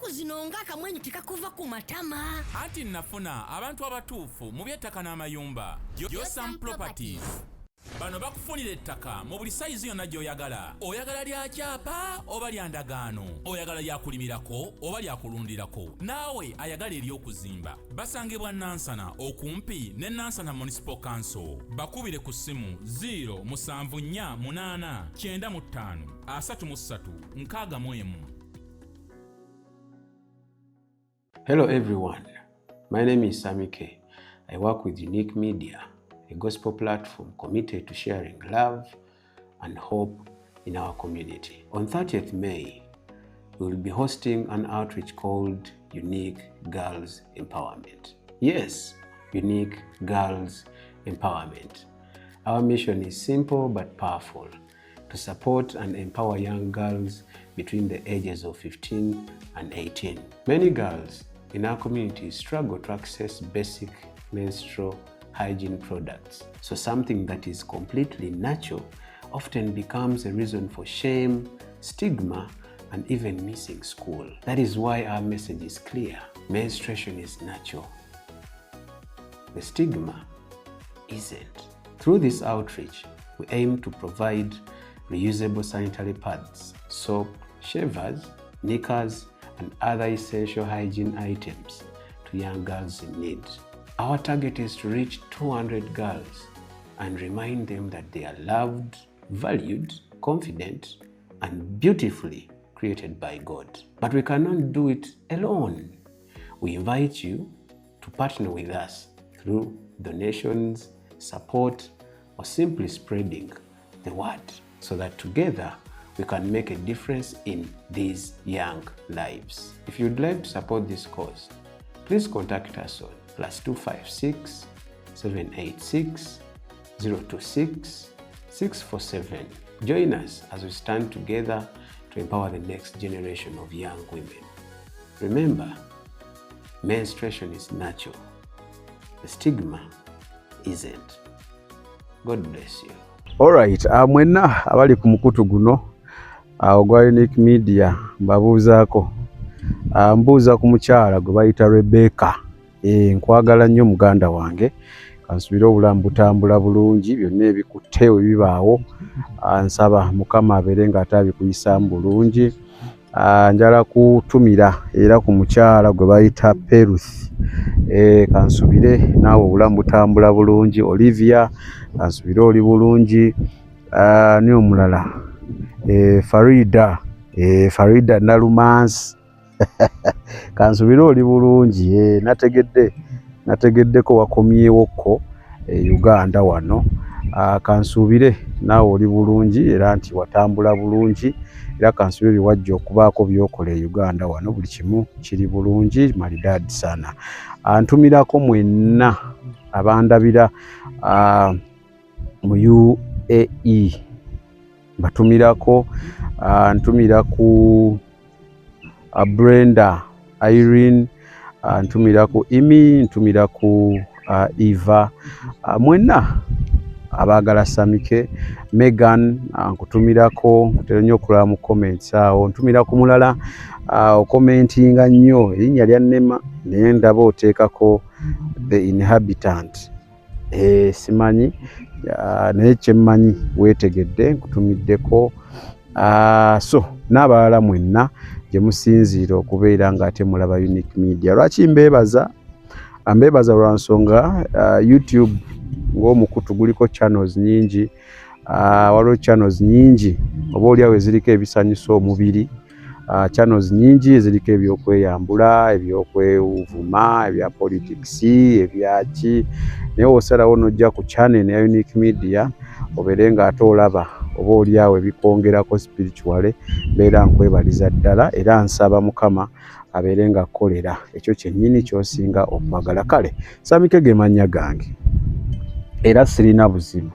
ennaku zino ng'akamwenyu tekakuva ku matama. Anti nafuna abantu abatuufu mu by'ettaka n'amayumba. Yosam Properties. Bano bakufunira ettaka mu buli sayizi yonna gy'oyagala. Oyagala lya kyapa oba lya ndagaano. Oyagala lya kulimirako oba lya kulundirako. Naawe ayagala ery'okuzimba. Basangibwa Nansana okumpi ne Nansana Municipal Council. Bakubire ku ssimu 0748935 Hello everyone, my name is Sammy K. I work with Unique Media, a gospel platform committed to sharing love and hope in our community. On 30th May, we will be hosting an outreach called Unique Girls Empowerment. Yes, Unique Girls Empowerment. Our mission is simple but powerful: to support and empower young girls between the ages of 15 and 18. Many girls in our community struggle to access basic menstrual hygiene products. So something that is completely natural often becomes a reason for shame, stigma, and even missing school. That is why our message is clear. Menstruation is natural. The stigma isn't. Through this outreach, we aim to provide reusable sanitary pads, soap, shavers, knickers, and other essential hygiene items to young girls in need. Our target is to reach 200 girls and remind them that they are loved, valued, confident, and beautifully created by God. But we cannot do it alone. We invite you to partner with us through donations, support, or simply spreading the word so that together we can make a difference in these young lives. If you'd like to support this cause, please contact us on +256 786 026 647. Join us as we stand together to empower the next generation of young women. Remember, menstruation is natural. The stigma isn't. God bless you. Alright, mwenna abali ku mukutu guno ogwa Unique Media mbabuuzaako. Mbuuza ku mukyala gwe bayita Rebecca. Nkwagala nnyo muganda wange. Kansubira obulamu butambula bulungi, byonna ebikutte ebibaawo. Nsaba Mukama abeere ng'ate abikuyisaamu bulungi. Njala kutumira era ku mukyala gwe bayita Peruth. Kansubire naawe obulamu butambula bulungi. Olivia, kansubire oli bulungi. Ni omulala Farida Nalumansi. Kansubire oli bulungi. Nategeddeko wakomyewokko Uganda wano. Kansubire naawe oli bulungi era nti watambula bulungi. Era kansubire wajja okubaako byokola e Uganda wano, buli kimu kiri bulungi, maridadi sana. Ntumirako mwenna abandabira mu UAE. Batumirako, ntumira ku Brenda, Irene, ntumira ku Imi, ntumira ku Eva. Mwenna abaagala Samike, Megan, nkutumirako, nkutera nnyo okulaba mu comments awo. Ntumira ku mulala okomentinga nnyo, erinnya lya Nema naye ndaba oteekako The Inhabitant. Simanyi naye kyemmanyi weetegedde, nkutumiddeko. So n'abalala mwenna gye musinziira okubeera ng'ate mulaba Unique Media. Lwaki mbeebaza? Mbeebaza lwa nsonga YouTube ng'omukutu guliko channels nyingi. Waliwo channels nyingi oba oliawo eziriko ebisanyusa omubiri. Channels nyingi eziriko ebyokweyambula, ebyokwevuma, ebya politics, ebyaki. Naye osalawo n'ojja ku channel ya Unique Media obeere ng'ate olaba oba oliawo ebikwongerako spirituale. Mbeera nkwebaliza ddala era nsaba Mukama abeere ng'akolera ekyo kyennyini ky'osinga okwagala. Kale Samike ge mannya gange era sirina buzibu.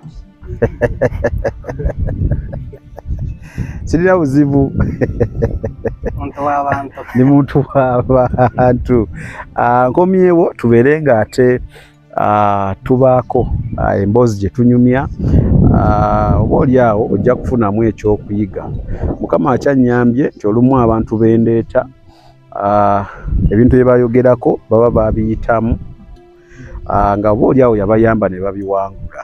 Sirina buzibu. Ni muntu w'abantu. Nkomyewo tubeere ng'ate tubaako emboozi gye tunyumya. Oba oliawo ojja kufunamu ekyokuyiga. Mukama akyanyambye nti olumu abantu bendeeta ebintu bye bayogerako baba babiyitamu nga booli awo yabayamba ne babiwangula.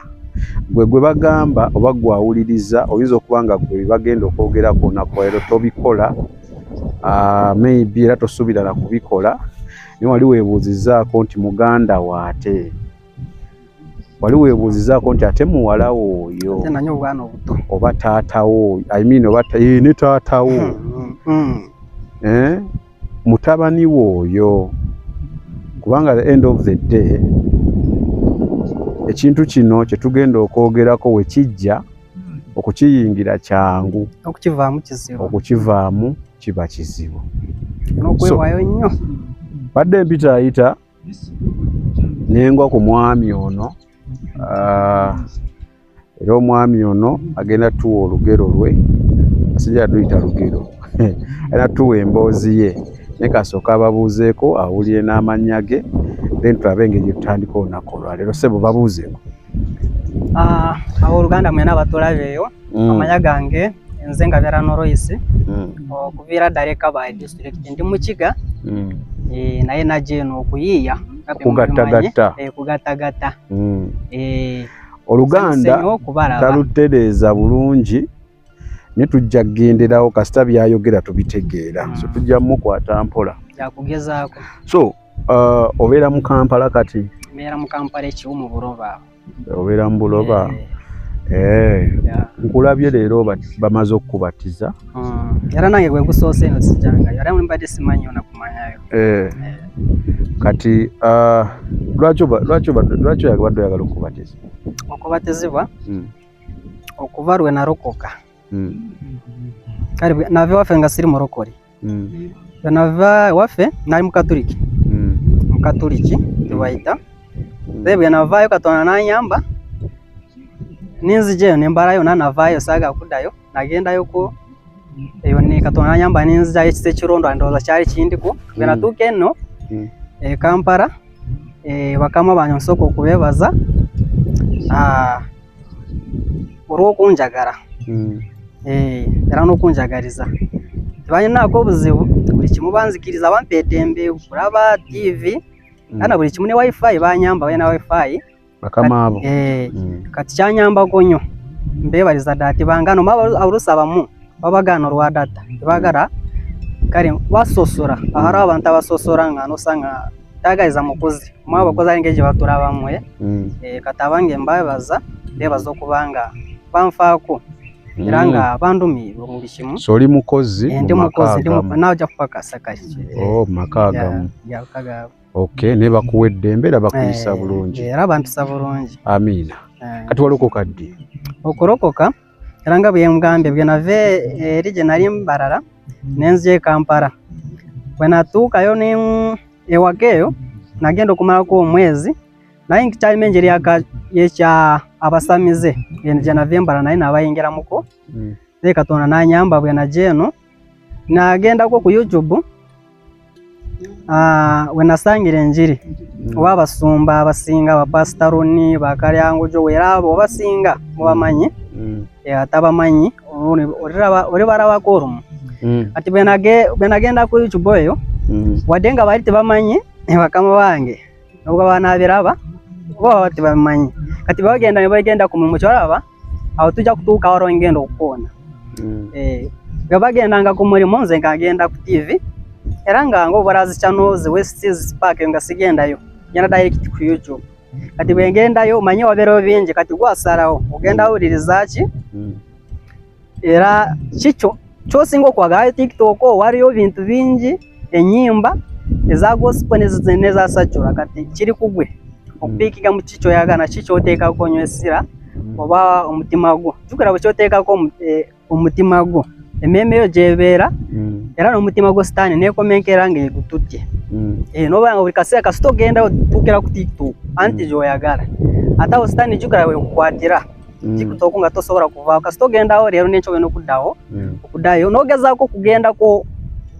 Gwe bagamba oba gwawuliriza oyinza okuba nga gwe bagenda okwogerako nakwero tobikola, maybe era tosuubira na kubikola, naye wali weebuuzizaako nti muganda waate, wali weebuuzizaako nti ate muwala oyo oba taatawo, I mean oba ne taatawo mutabani woyo, kubanga the end of the day ekintu kino kye tugenda okwogerako we kijja okukiyingira kyangu, okukivaamu kiba kizibu. N'okwewaayo nnyo. Badde mpitaayita nengwa ku mwami ono, era omwami ono agenda tuwa olugero lwe, asijja tuyita lugero era tuwa emboozi ye, naye kasooka ababuuzeeko awulire n'amannya ge, then tulabe engeri gye tutandika olunaku olwaleero. Ssebo babuuzeeko. Abooluganda mwena abatulabe eyo, amanya gange nze Ngabyala Royce okuviira ddala e Kabale district, ndi Mukiga naye najja eno okuyiiya kugattagatta. Oluganda talutereeza bulungi ne tujja kugenderawo kasita byayogera tubitegeera, so tujja mukwata mpola yakugezaako. So obeera mu Kampala kati? Mbeera mu Kampala Ekiwumu Buloba. Obeera mu Buloba? Nkulabye leero bamaze okukubatiza. Era nange gwe gusoose eno sijjangayo, era mbadde simanyi onakumanyayo. Kati lwaki badde oyagala okubatiza? Okubatizibwa okuva lwe narokoka. Kale nave waffe nga siri murokole. Nava waffe nali Mukatuliki. Mukatuliki tebayita. Bwe navaayo Katonda n'anyamba ninzijeyo nembalayo nanavaayo saaga kuddayo, nagendayo ko eyo ne Katonda n'anyamba ninzijayo ekise kirondo ndowooza kyali kindiko. Bwe natuuka eno Kampala bakama bange nsooka okubeebaza olw'okunjagala era n'okunjagaliza. Tebalinaako obuzibu, buli kimu banzikiriza, bampa eddembe kulaba TV na buli kimu, ne wifi banyamba, balina wifi bakama abo. Kati kyanyambako nnyo mbeebaliza ddala tibangano oluusi abamu babagaana olwa data tebagala kale basosora. Ahari abantu abasosora nga nosanga tagaiza mukozi mwa abakozi alinga gye batulabamu kati abange mbabaza beebaza okubanga banfaako era nga bandumirwa mu buli kimu. So oli mukozi? Ndi mukozi, najja kupakasa kaki. Maka agamu. Okay, ne bakuwa eddembe era bakuyisa bulungi. Era bantisa bulungi. Amiina. Kati walokoka ddi? Okulokoka era nga bwe mugambye bwe nave eri gye nali Mbarara nenzija e Kampala. Bwe natuukayo ewaka eyo nagenda okumalako omwezi naye nkikyalimu engeri yekya abasamize gye nave Mbarara naye nabayingiramuko. Naye Katonda n'anyamba bwe najja eno nagendako ku YouTube we nasangira enjiri oba abasumba abasinga bapasitaroni bakalyangujo era abo obasinga mubamanyi atabamanyi oli barabako olumu. Kati bwe nagenda ku YouTube eyo wadde nga bali tebamanyi bakama bange nubwo banabiraba bo tebamanyi. Kati bagenda ne bagenda ku mulimu kyolaba awo tujja kutuuka waro ngenda okukoona. Bwe bagendanga ku mulimu nze nkagenda ku TV era nga ng'obarazi channels West Park nga sigendayo ngenda direct ku YouTube. Kati bwe ngendayo manye wabeerawo bingi kati gwasalawo ogenda wuliriza ki era kicho kyosinga okwagala TikTok waliyo bintu bingi enyimba eza gospel neza sajura kati kiri kugwe okupikiga mu kicho yagana kicho oteekako nywesira oba omutima gwo jukira bwe kyoteekako omutima gwo ememe yo jebeera era n'omutima gwo sitaani nekomenkera nga egututye nobanga buli kaseera kasita ogenda otuukira ku TikTok anti gyoyagala ate awo sitaani jukira wekukwatira TikTok nga tosobola kuvaawo kasita ogendawo leero nekyo genda okuddayo nogezaako okugenda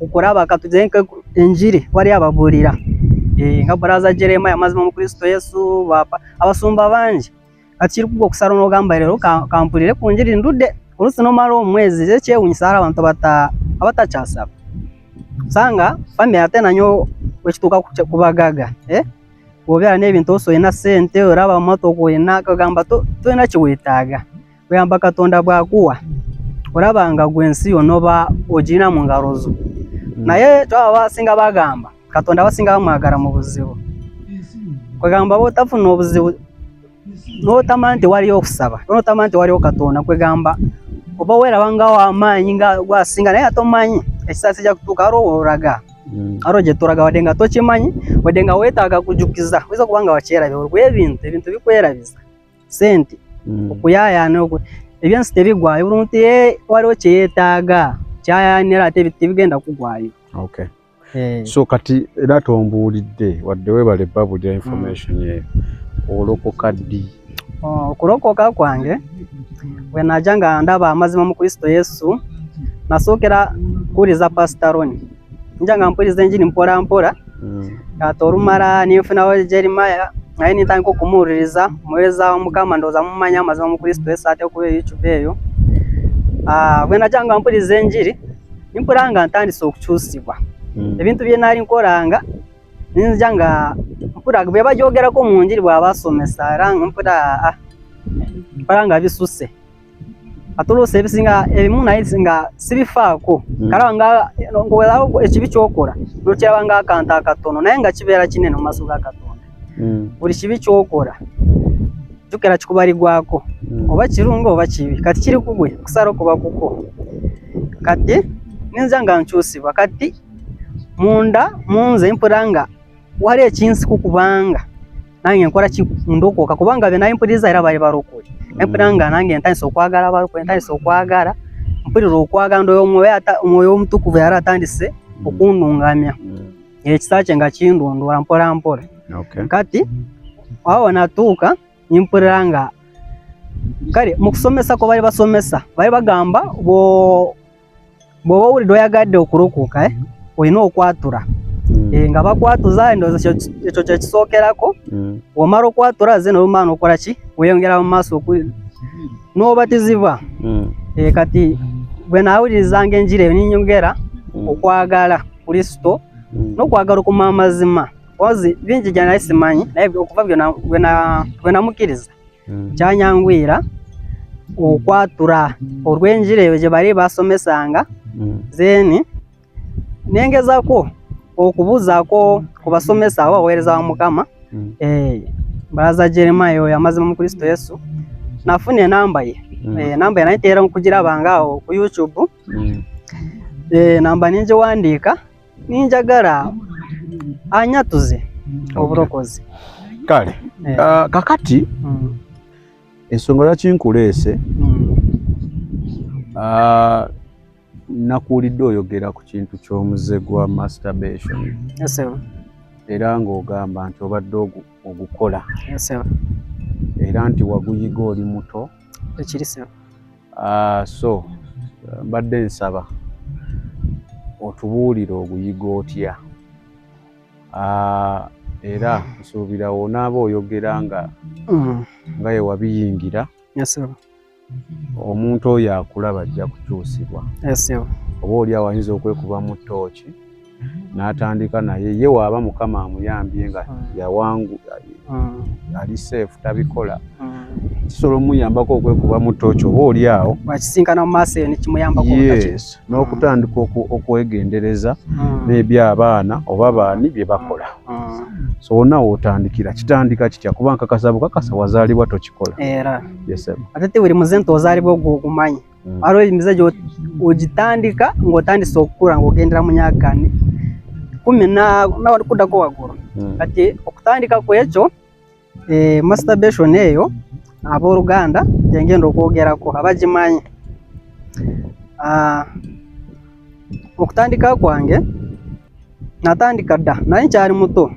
okulaba katuzenke enjiri wali ababuulira nga Brother Jeremiah mazima mu Kristo Yesu abasumba bangi kati kiri kugwa okusala n'ogamba leero kampulire ku njiri ndudde oluusi nomala omwezi ekyewunyisa abantu abatakyasaba sanga family ate nanyo wekituka kubagaga obyala n'ebintu osoyina sente oraba moto kuyina kagamba toyina kiwetaaga kuyamba Katonda bwakuwa orabanga gwensi yonoba ogina mu ngalo zo naye twaba singa bagamba Katonda basinga bamwagala mu buzibu kwegamba botafuna obuzibu notamanti waliyo okusaba notamanti waliyo Katonda kwegamba oba werabanga w'amaanyi nga gwasinga naye atomanyi ekisasi kya kutuuka oraga aroje turaga wadenga tokimanyi wadenga wetaaga kujukiza wiza kubanga wakyerabye ebintu bikwerabiza sente okuyayana ebyansi tebigwayo bulunti waliwo kyeyetaaga kyayanira ate tebigenda kugwayo. Okay. So kati era tombuulidde wadde webale babulya information yeyo olokoka ddi? Okulokoka kwange bwe najja nga ndaba amazima mu Kristo Yesu nasookera kuwuliza Pastoroni nja nga mpuliriza enjiri mpola mpola kati olumala ninfunawo Jeremiah naye nintandika okumuwuliriza muweereza wa Mukama ndowooza mumanya amazima mu Kristo Yesu ate ku YouTube eyo. Bwe najja nga mpuliriza enjiri nimpulira nga ntandise okukyusibwa ebintu bye nali nkolanga ninjja nga mpulira bwe bajoogerako mu njiri bw'abasomesa era mpulira nga bisuse atulose ebisinga ebimu naye nga sibifaako kalaba nga ngoweerawo ekibi kyokola nokiraba nga akantu akatono naye nga kibeera kinene mu maaso ga Katonda. Buli kibi kyokola jjukira kikubalibwako oba kirungi oba kibi kati kiri kugwe kusala okuba kuko kati ninza nga nkyusibwa kati munda munze mpulira nga wali ekinsiku kubanga nange nkola ndokoka kubanga be naye mpuliriza era bali barokole mpulira nga nange ntandise okwagala barokole ntandise okwagala mpulira okwagala ndoyo omwoyo omutukuvu yali atandise okundungamya ekisa kye nga kindundula mpola mpola. Kati awo natuuka nimpulira nga kale mu kusomesa ko bali basomesa bali bagamba bw'oba owulidde oyagadde okulokoka olina okwatura nga bakwatuza endowooza ekyo kyekisookerako omala okwatura ze n'olumaana okola ki weyongera mu maaso n'obatizibwa. Kati bwe naawulirizanga enjiri eyo ninyongera okwagala Kristo n'okwagala okuma amazima ozi bingi gye naye simanyi naye okuva bwe namukkiriza kyanyangwira okwatura olw'enjiri eyo gye bali basomesanga zeni nengezako okubuuzaako ku basomesa abo abaweereza wa Mukama balaza Jeremiah oyo amazima mu Kristo Yesu nafuna enamba ye enamba ye naye teera kugirabanga awo ku YouTube namba ningiwandiika ninjagala anyatuze obulokozi. Kale kakati ensonga lwaki nkuleese nakuwulidde oyogera ku kintu ky'omuze gwa masturbation era ng'ogamba nti obadde ogukola era nti waguyiga oli muto. So mbadde nsaba otubuulire oguyiga otya era nsuubira onaaba oyogera nga ye wabiyingira omuntu oyo akulaba ajja kukyusibwa oba oli awayinza okwekuba mu ttooki n'atandika naye ye waaba Mukama amuyambye nga yawangu ali safe tabikola kisobola omuyambako okwekuba mu ttooki oba oli awo wakisinkana mu maaso eyo nekimuyambako n'okutandika okwegendereza n'eby'abaana oba baani bye bakola. So wonna w'otandikira kitandika kitya kuba nkakasa bukakasa wazaalibwa tokikola ate te buli muze nti ozaalibwa ogumanyi waliwo emize gy'ogitandika ng'otandise okukula ng'ogendera mu myaka 10 kuddako waggulu. Kati okutandika kwekyo masturbation eyo abooluganda gyengenda okwogerako abagimanyi. Okutandika kwange natandika dda nali nkyali muto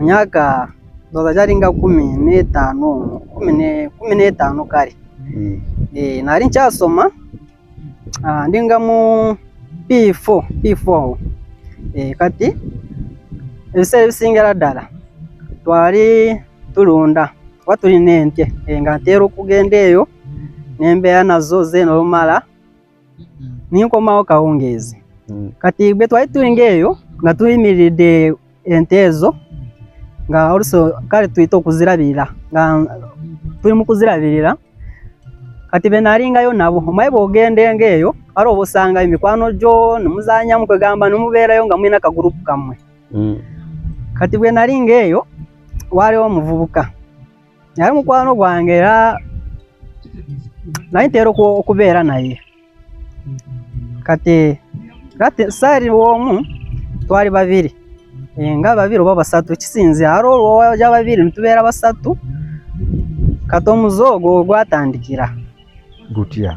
myaka ndowooza gyalinga 15 kale nali nkyasoma ndinga mu P4 kati ebiseera ebisingira ddala twali tulunda oba tulina ente nga nteera okugenda eyo nembeera nazo zeena olumala ninkomawo kawungeezi kati bwe twali tulinga eyo nga tuyimiridde ente ezo nga also kale tuyita okuzirabirira nga tuli mu kuzirabirira kati be nalingayo nabo omaye bw'ogendenga eyo ali oba osanga emikwano gyo nemuzanyamu kwegamba nemubeerayo nga mulina akagurupu kammwe. Kati bwe nalinga eyo waaliwo omuvubuka yali mukwano gwange era naye ntera okubeera naye kati saali omu twali babiri nga babiri oba basatu kisinzira ali olwoja babiri nitubeera basatu kati omuzoogo gwatandikira gutya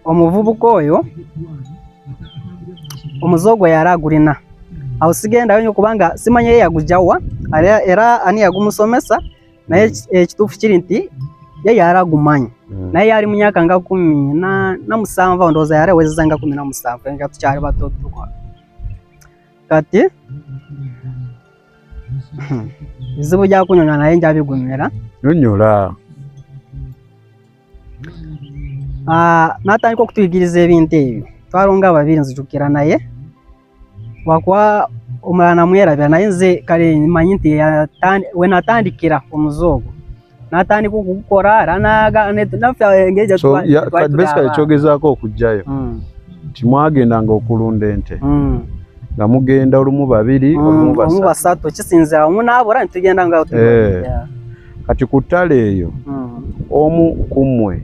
omuvubuka oyo omuzoogo yali agulina awo sigendayo nnyo kubanga simanye ye yagujjawa era ani yagumusomesa naye ekituufu kiri nti ye yali agumanyi naye yali mu myaka nga 17 ndowooza yali awezeza nga 17 nga tukyali bato tuko kati bizibu bya kunyonyola naye njabigumira nyonyola natandika okutuyigiriza ebintu ebyo twalonga babiri nzijukira naye wakuba omulala namwerabira naye nze kale manyi nti we natandikira omuzoogo natandika okugukora basically ekyogezaako okujjayo timwagendanga okulunda ente nga mugenda olumu babiri olumu basatu kisinzira omu naabura nitugenda nga kati ku ttale eyo omu ku mmwe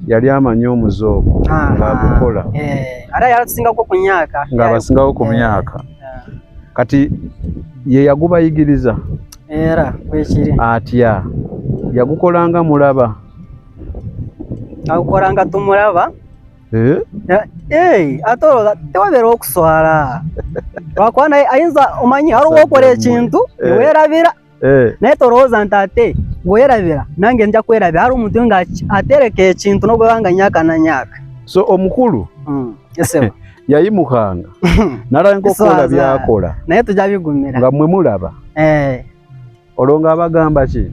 yali amanyi omuzoogo ng'agukola era yalatusingako ku myaka ng'abasingako ku myaka kati ye yagubayigiriza era kwekiri atya yagukolanga mulaba agukolanga tumulaba ate olwo tewabeera okuswala lwakuba naye ayinza omanyi aliwo okola ekintu neweerabira naye tolowooza nti ate bwerabira nange nja kwerabira ali omuntu nga atereka ekintu nogwebanga nyaka na nyaka so omukulu yayimukanga nalaba nkokola byakola naye tujja bigumira nga mmwe mulaba olwo ng'abagamba ki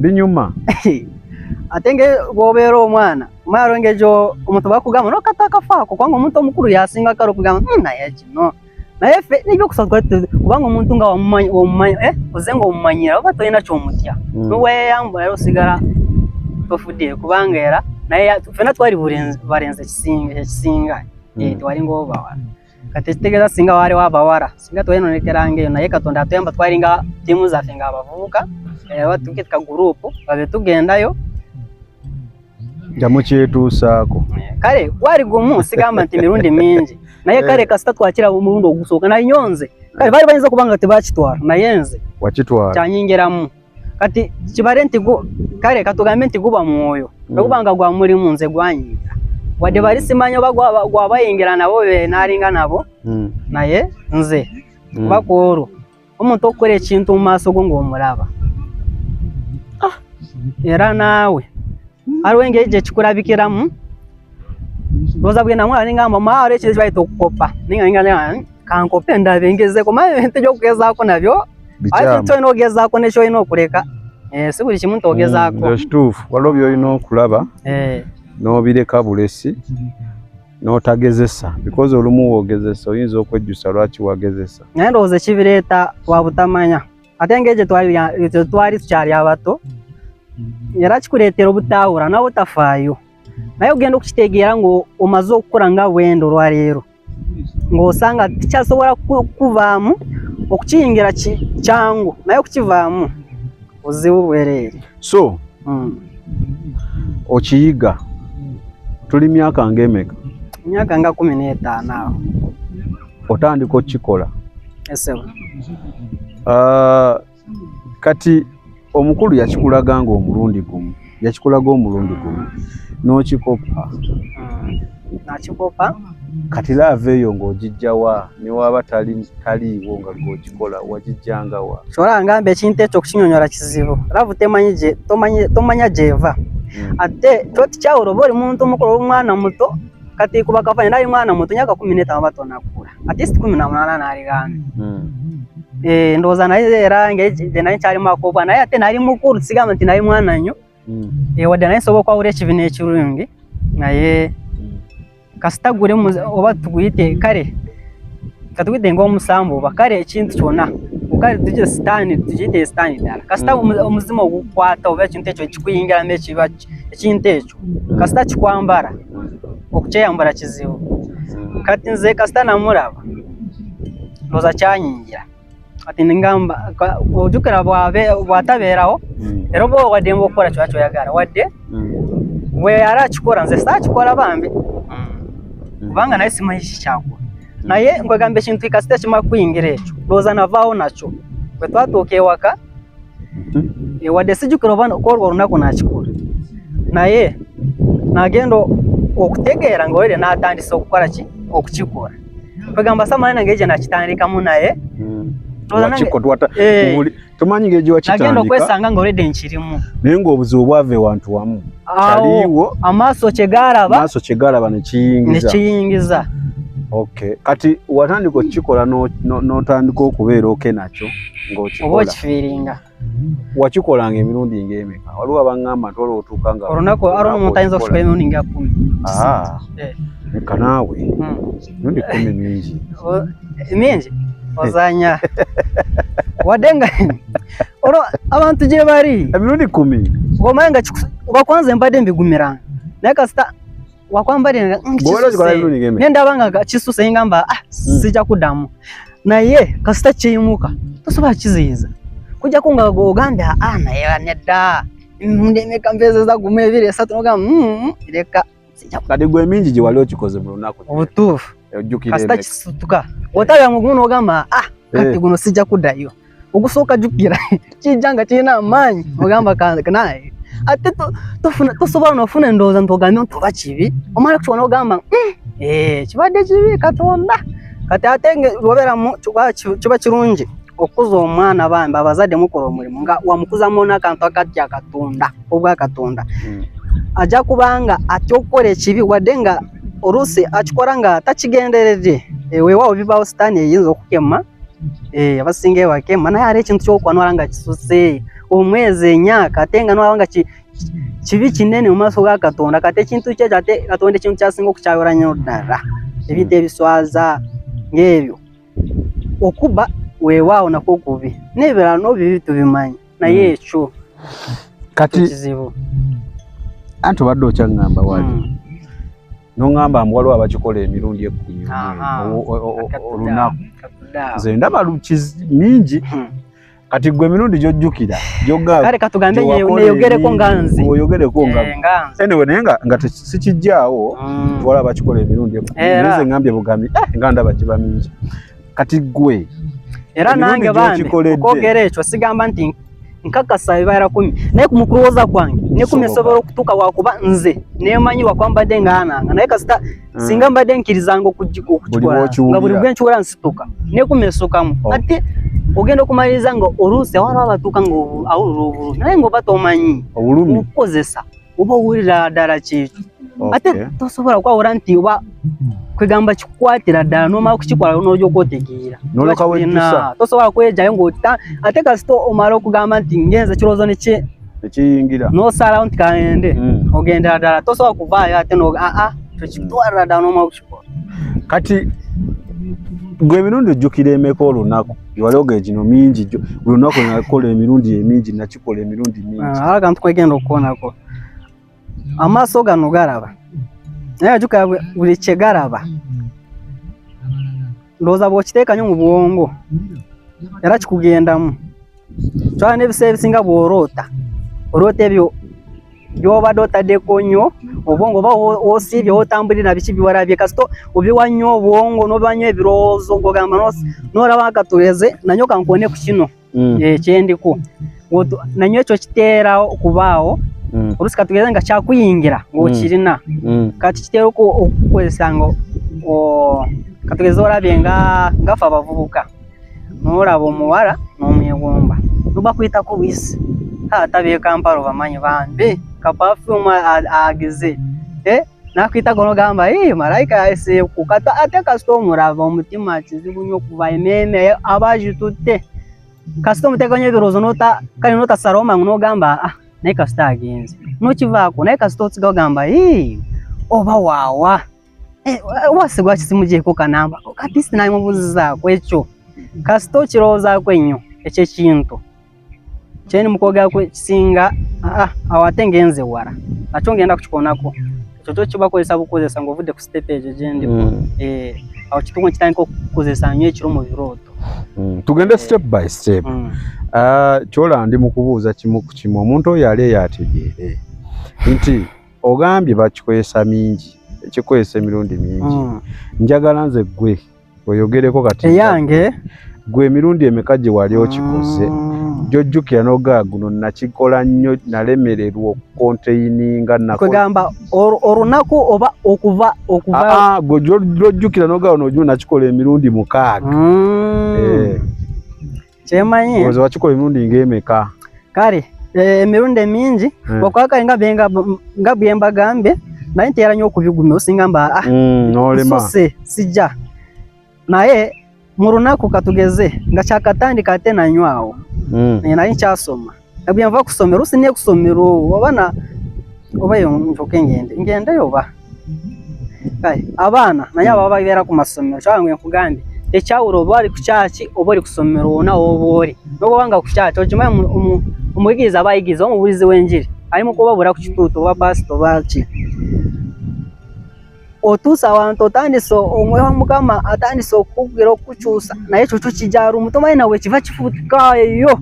binyuma ate nge bw'obeera omwana alongejo omuntu bakugamba nokata akafaako kubanga omuntu omukulu yasinga kale okugamba naye kino naye ffe nebyokusatu kubanga omuntu nga wamumanyi oze nga omumanyira oba tolina kyomutya niweeyambula era osigala tofudde kubanga era naye ffena twali balenze ekisinga tewalinga obawala kati ekitegeeza singa waaliwo abawala singa twalinonekeranga eyo naye katonda atuyamba twalinga tiimu zaffe nga abavubuka batuketika gurupu babe tugendayo jamukyetuusaako kale gwali gumu sigamba nti mirundi mingi naye kale kasita twakira omulundi ogusooka naye nyonze kale baali bayinza kubanga tebakitwala naye nze wakitwala kyanyingiramu kati kibale nti kale katugambe nti guba mwoyo okubanga gwa mulimu nze gwanyingira wadde bali simanya oba gwabayingira nabo be naalinga nabo naye nze kubaka olwo omuntu okukola ekintu mu maaso go ng'omulaba era naawe aliwo engeri gye kikulabikiramu looza bwe namwala ningamba maalo ekiri kibayita okukopa ninga kankope ndabe ngezeko maye ebintu ebyokugezaako nabyo ate kyolina ogezaako nekyolina okuleka si buli kimu nti ogezaako kituufu waliwo byolina okulaba n'obireka bulesi n'otagezesa because olumu wogezesa oyinza okwejjusa lwaki wagezesa naye ndowooza ekibireeta lwa butamanya ate engeri gye twali tukyali abato era kikuleetera obutaawula n'obutafaayo naye ogenda okukitegeera ng'omaze okukula nga bwendo olwaleero ng'osanga tikyasobola kuvaamu okukiyingira kyangu naye okukivaamu buzibu bwereere so okiyiga tuli myaka ng'emeka myaka nga 15 awo otandika okukikola esebo kati omukulu yakikulaga ng'omulundi gumu yakikulaga omulundi gumu n'okikopa nakikopa kati laava eyo ng'ogijjawa ne waba taliiwo nga gw'okikola wagijjangawa kyolaba ngamba ekintu ekyo okukinyonyola kizibu laavu tomanya gyeva ate kyo tikyawula oba oli muntu omukulu omwana muto kati kuba kafanya nali mwana muto myaka 15 batonakula ate 18 naligambe ndowooza naye era ngeri naye kyalimu akoobwa naye ate nali mukulu sigamba nti nali mwana nnyo wadde naye nsobola okwawula ekibi n'ekirungi naye kasita gure oba tuguyite kare katugite ngo musambo bakare ikintu cyona ukari tuje stani tujite stani dala kasita umuzima gukwata oba ikintu cyo kikuyingira mechi ikintu cyo kasita kikwambara okucyambara kizibu kati nze kasita namuraba loza cyanyingira ati ngamba ujukira bwataberaho rero bo wadembo gukora cyo yagara wade we arachikora nze sachikora bambi banga naye simayishi cyangwa naye ngo gambe kintu ikasita kima kwingira echo loza navaho nacho kwe twatoke waka wade sijukira bana ko runako nachikora naye nagendo okutegera ngo rere natandise gukora ki okukikora bagamba samana ngeje nakitandika munaye wachikodwata tumanyi ngeje wachitandika nagendo kwesanga ngo rede nchirimu nengo obuzibu bwave wantu wamu chaliwo amaso chegaraba nekiyingiza okay kati watandiko chikola no tandiko okubeera oke nacho ngochikola obo chifiringa wachikolanga emirundi ngemeka waliwo abangamba tolo otukanga olunako arono mutayinza kushika emirundi nga 10 eka naawe emirundi 10 mingi ozanya wadenga oro abantu je bari emirundi 10 ngomanga bakwanze mbade mbigumiranga naye kasita wakwambare nenda banga kisuse ingamba sija kudamu naye kasita chimuka tosoba kiziza kujya kunga gogambe naye neda ndemeka mbeze za gumevire satu noga reka sija kadi gwe mingi je wali okikoze mu runako obutufu kasita kisutuka otabe nguno ogamba kati guno sija kudayo ugusoka jukira kijanga kina amanyi ogamba naye ate tosoba nofuna ndoza ntogamye ntoba kibi omara kushona ogamba kibadde kibi katonda kati atenge robera mu kiba kirungi okuza omwana bambe abazadde mukoro omulimo nga wamukuzamu n'akantu akati akatonda obwa katonda aja kubanga atyokora ekibi wadde nga olusi akikora nga takigenderedde weewaawo bibaawo sitaani eyinza okukema abasinga bakema naye ali ekintu kyokwanwala nga kisuse omwezi enyaaka ate nga nwala nga kibi kinene mu maaso ga katonda kati ekintu kye ate katonda ekintu kyasinga okukyayora nnyo ddala ebintu ebiswaza ng'ebyo okuba weewaawo nako kubi n'ebirala n'obibi tubimanyi naye ekyo kati kizibu anti obadde okyaŋŋamba wali noŋŋamba mbu waliwo abakikola emirundi 10 olunaku nze ndaba mingi kati gwe emirundi gyojjukira kale katugambe neyogereko nganzi oyogereko anyway naye nga sikijjaawo waliwo abakikola emirundi 10 nze ŋŋambye bugambi nga ndaba kiba mingi kati gwe era nange bandi okogera ekyo sigamba nti nkakasa bibaira 10 naye kumukuroza kwange ne kumesobora okutuka wakuba nze nemanyi wakwambadde ngaananga naye kasita singa mbadde nkirizanga okukikola nga buli gwenkiwera nsituka ne kumesokamu ate ogenda okumaliriza nga oluusi awaliwo abatuuka nga awulira obulumi naye ng'oba tomanyi okukozesa oba owulira ddala kyekyo ate tosobola kwawula nti oba kwegamba kikukwatira ddala n'omala okukikola n'olyoka otegeera tosobola kwejayo ng'ota ate kasita omala okugamba nti ngenze kirowoozo nekiyingira n'osalawo nti kaende ogendera ddala tosobola kuvaayo ate kyokitwalira ddala n'omala okukikola kati gwe emirundi ojjukira emeka olunaku wali oge gino mingi buli lunaku nakola emirundi emingi nakikola emirundi mingi akantu kwegenda okubonako amaaso gano garaba naye ajukira buli kyegaraba ndowooza bw'okiteeka nnyo mu bwongo era kikugendamu kyala n'ebiseera ebisinga bw'oroota ebyo by'obadde otaddeko nnyo obwongo oba osiibye otambulira biki biwarabye kasito obiwa nnyo obwongo n'obiwa nnyo ebirowoozo ng'ogamba n'olaba akatuleze nanyo kankone ku kino kyendiko nanyo ekyo kiteerawo okubaawo oluusi katugeze nga kyakuyingira ng'okirina kati kiteera okukozesa nga katugeze olabye ngafe abavubuka n'olaba omuwala n'omwegomba luba kuyitako bwisi atabe Kampala bamanyi bambi kapafyumu ageze nakwitako n'ogamba malayika yayise kukata ate kasita omulava omutima kizibu nnyo okuva emmeeme abagitutte kasita omuteeka nnyo ebirowoozo kale n'otasalawo mangu n'ogamba naye kasita agenze n'okivaako naye kasita osiga ogamba oba waawa wase gwa kisimu je ko kanamba kati sina mubuziza kwekyo kasito kiroza kwenyo ekye kintu kyeni mukoga kwe kisinga awatengenze wara nacho ngenda kukikonako ekyo kiba kozesa bukozesa ngovude ku stage gyendi aho kitungo kitandika okukozesa nnyo ekiro mu biroto tugende step by step kyola ndi mukubuuza kimu ku kimu omuntu oyo ali yategeere nti ogambye bakikwesa mingi ekikwesa emirundi mingi njagala nze gwe oyogereko kati eyange gwe emirundi emeka gye wali okikoze jojjukira n'ogaa guno nakikola nnyo nalemererwa okukonteininga kwegamba olunaku oba okuva gwe jojjukira n'ogaa nojo nakikola emirundi 6 kyemanyi ozo wakikola emirundi ng'emeka kale emirundi mingi okwakale nga byembagambe naye ntera nnyo okubigumya osinga mba nolema sijja naye mu lunaku katugeze nga kyakatandika ate nanywawo naye nkyasoma nabwe nva kusomera usine kusomera oba yo njoke ngendeyo oba abaana naye aba babeera ku masomero kyangwe nkugambye ekyawulo oba oli ku kyaki oba oli ku ssomero wona oba oli n'obanga ku kyaki okimanyi omuyigiriza abayigiza omubulizi w'enjiri ali mu kubabula ku kituutu oba pasito baki otuusa abantu otandise omwoyo wa Mukama atandise okukubwira okukyusa naye ekyo kijala omuntu omanyi nawe kiva kifuutika eyo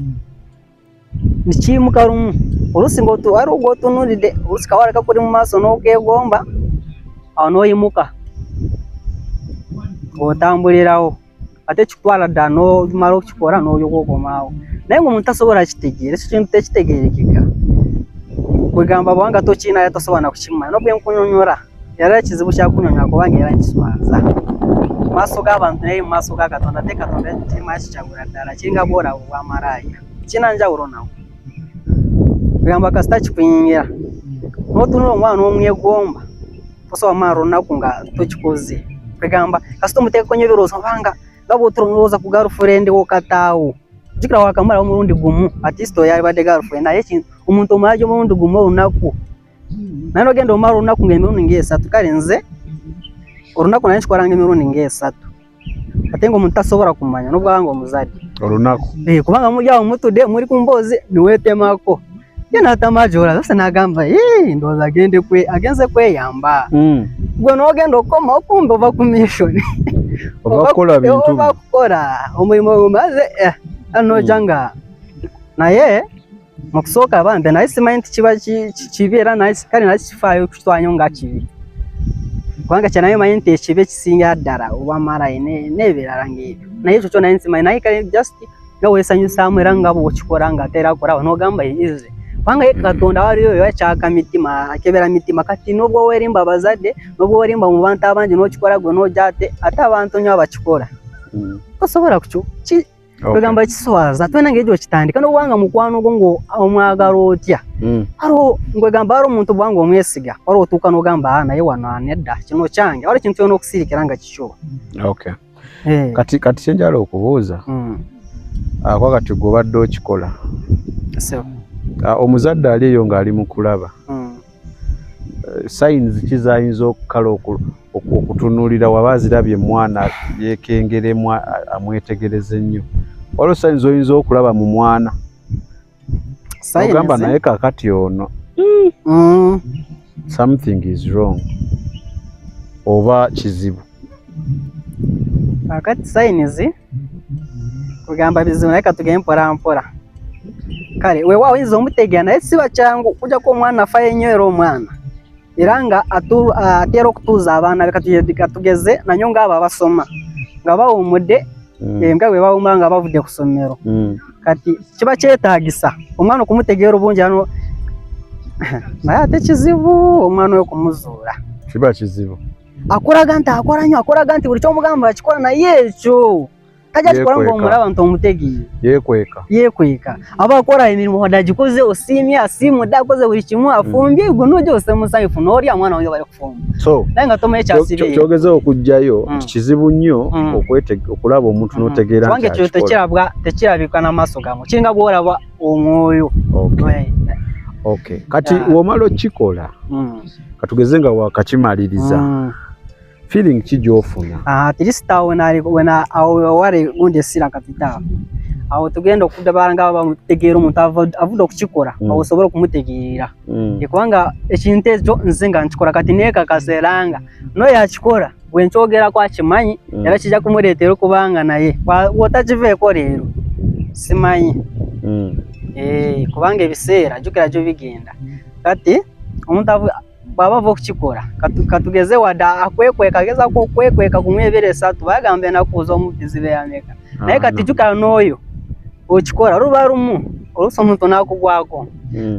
nikiyimuka lumu oluusi wali ogwotunuulidde oluusi kawaleka kuli mu maaso n'okegomba awo n'oyimuka otambulirawo ate kikutwala ddala n'omala okukikola n'olyoka okomaawo naye ng'omuntu tasobola kitegeera ekyo kintu tekitegeerekeka kwegamba bwanga tokinayo tasobola nakukimanya nobwe nkunyonyola era ekizibu kyakunyonyola kubanga era nkiswaza maaso g'abantu naye mu maaso ga Katonda ate Katonda kimanyi kikyagula ddala kiringa bw'olaba obwamalaaya kina njawulo nawo kwegamba kasita kikuyingira n'otunula omwana omwegomba tosobola mala olunaku nga tokikoze kwegamba kasita omuteekeko nnyo ebirowoozo obanga nga bw'otulowooza ku girlfriend wo kataawo jjukira wakamalawo omulundi gumu atisito yalibadde girlfriend naye omuntu omulajo omulundi gumu olunaku naye n'ogenda omala olunaku ng'emirundi ng'esatu kale nze olunaku naye nkikolanga emirundi ng'esatu ate ng'omuntu tasobola kumanya n'obwanga omuzadde olunaku kubanga mujjawo mutudde muri ku mboozi niweetemako ye n'atamajola zose n'agamba ndowooza agenze kweyamba gwe n'ogenda okukoma okumbe ova ku mission oba kukola bintu oba kukola omulimu ogumaze n'ojja nga naye mu kusooka bambe naye simanyi nti kiba kibi era kale naye kifaayo kitwanyo nga kibi kubanga kye naye manyi nti ekibi ekisinga ddala obwamalayi n'ebirala ng'ebyo naye ekyo kyo naye nsimanyi naye kale just nga weesanyusaamu era nga bw'okikola nga ate era korawo n'ogamba ize kubanga ye Katonda waliyo oyo akyaka mitima akebera mitima kati n'obwo weerimba abazadde n'obwo weerimba mu bantu abangi n'okikola gwe n'ojja ate abantu nnyo abakikola tosobola kwegamba kiswaza twena ng'ekyo kitandika n'obwanga mukwano gwo ng'omwagala otya ngwegamba hari omuntu bwanga omwesiga waliwo otuuka n'ogamba naye wano nedda kino kyange wali kintu yona okusirikira nga kikyo kati kyenjala okubuuza kwakati gw'obadde okikola omuzadde ali eyo ng'ali mu kulaba sayinizi kizayinza okukala okutunuulira waba azirabye mwana yeekengeremu amwetegereze ennyo waliwo sayinizi oyinza okulaba mu mwana ogamba naye kakati ono something is wrong oba kizibu kakati sayinizi kugamba bizibu naye katugende mpola mpola kale weewaawo oyinza omutegeera naye siba kyangu okuggyako omwana afayo ennyo era omwana era nga atera okutuuza abaana be katugeze nanyo ng'abo abasoma nga bawumudde nga bwe bawumula nga bavudde ku ssomero kati kiba kyetaagisa omwana okumutegeera obungi ano naye ate kizibu omwana oyo okumuzuula kiba kizibu akulaga nti akola nnyo akulaga nti buli kyomugamba akikola naye ekyo tajja kikola ng'omulaba nti omutegeere yeekweka aba akola emirimu wadde agikoze osiimye asiimudde akoze buli kimu afumbye gwe n'ojja ose musanyufu n'olya mwana wange bali kufumba naye nga tomanyi kyasibe kyogezeho okugjayo kizibu nnyo okulaba omuntu n'otegeera nti akikola kubanga ekyo tekirabika n'amaaso gamu kiringa bw'olaba omwoyo kati w'omala okikola katugeze nga wakakimaliriza feeling kijofuna at least awo nali wena awo wari gunde sira kapita awo tugenda okudabaranga bamutegera omuntu avuda okukikora awo sobora kumutegerera ekwanga ekintu ekyo nzinga nkikora kati neka kaseranga no yakikora wenchogera kwa kimanyi era kijja kumuletera kubanga naye wotakiveeko leero simanyi kubanga ebiseera jukira jo bigenda kati omuntu baba vokukikora katugeze wada akwekweka geza ko kwekweka kumweberesa tubagambe nakuza omubizi beyameka naye kati jukira noyo okikora ruba rumu oluso omuntu nakugwako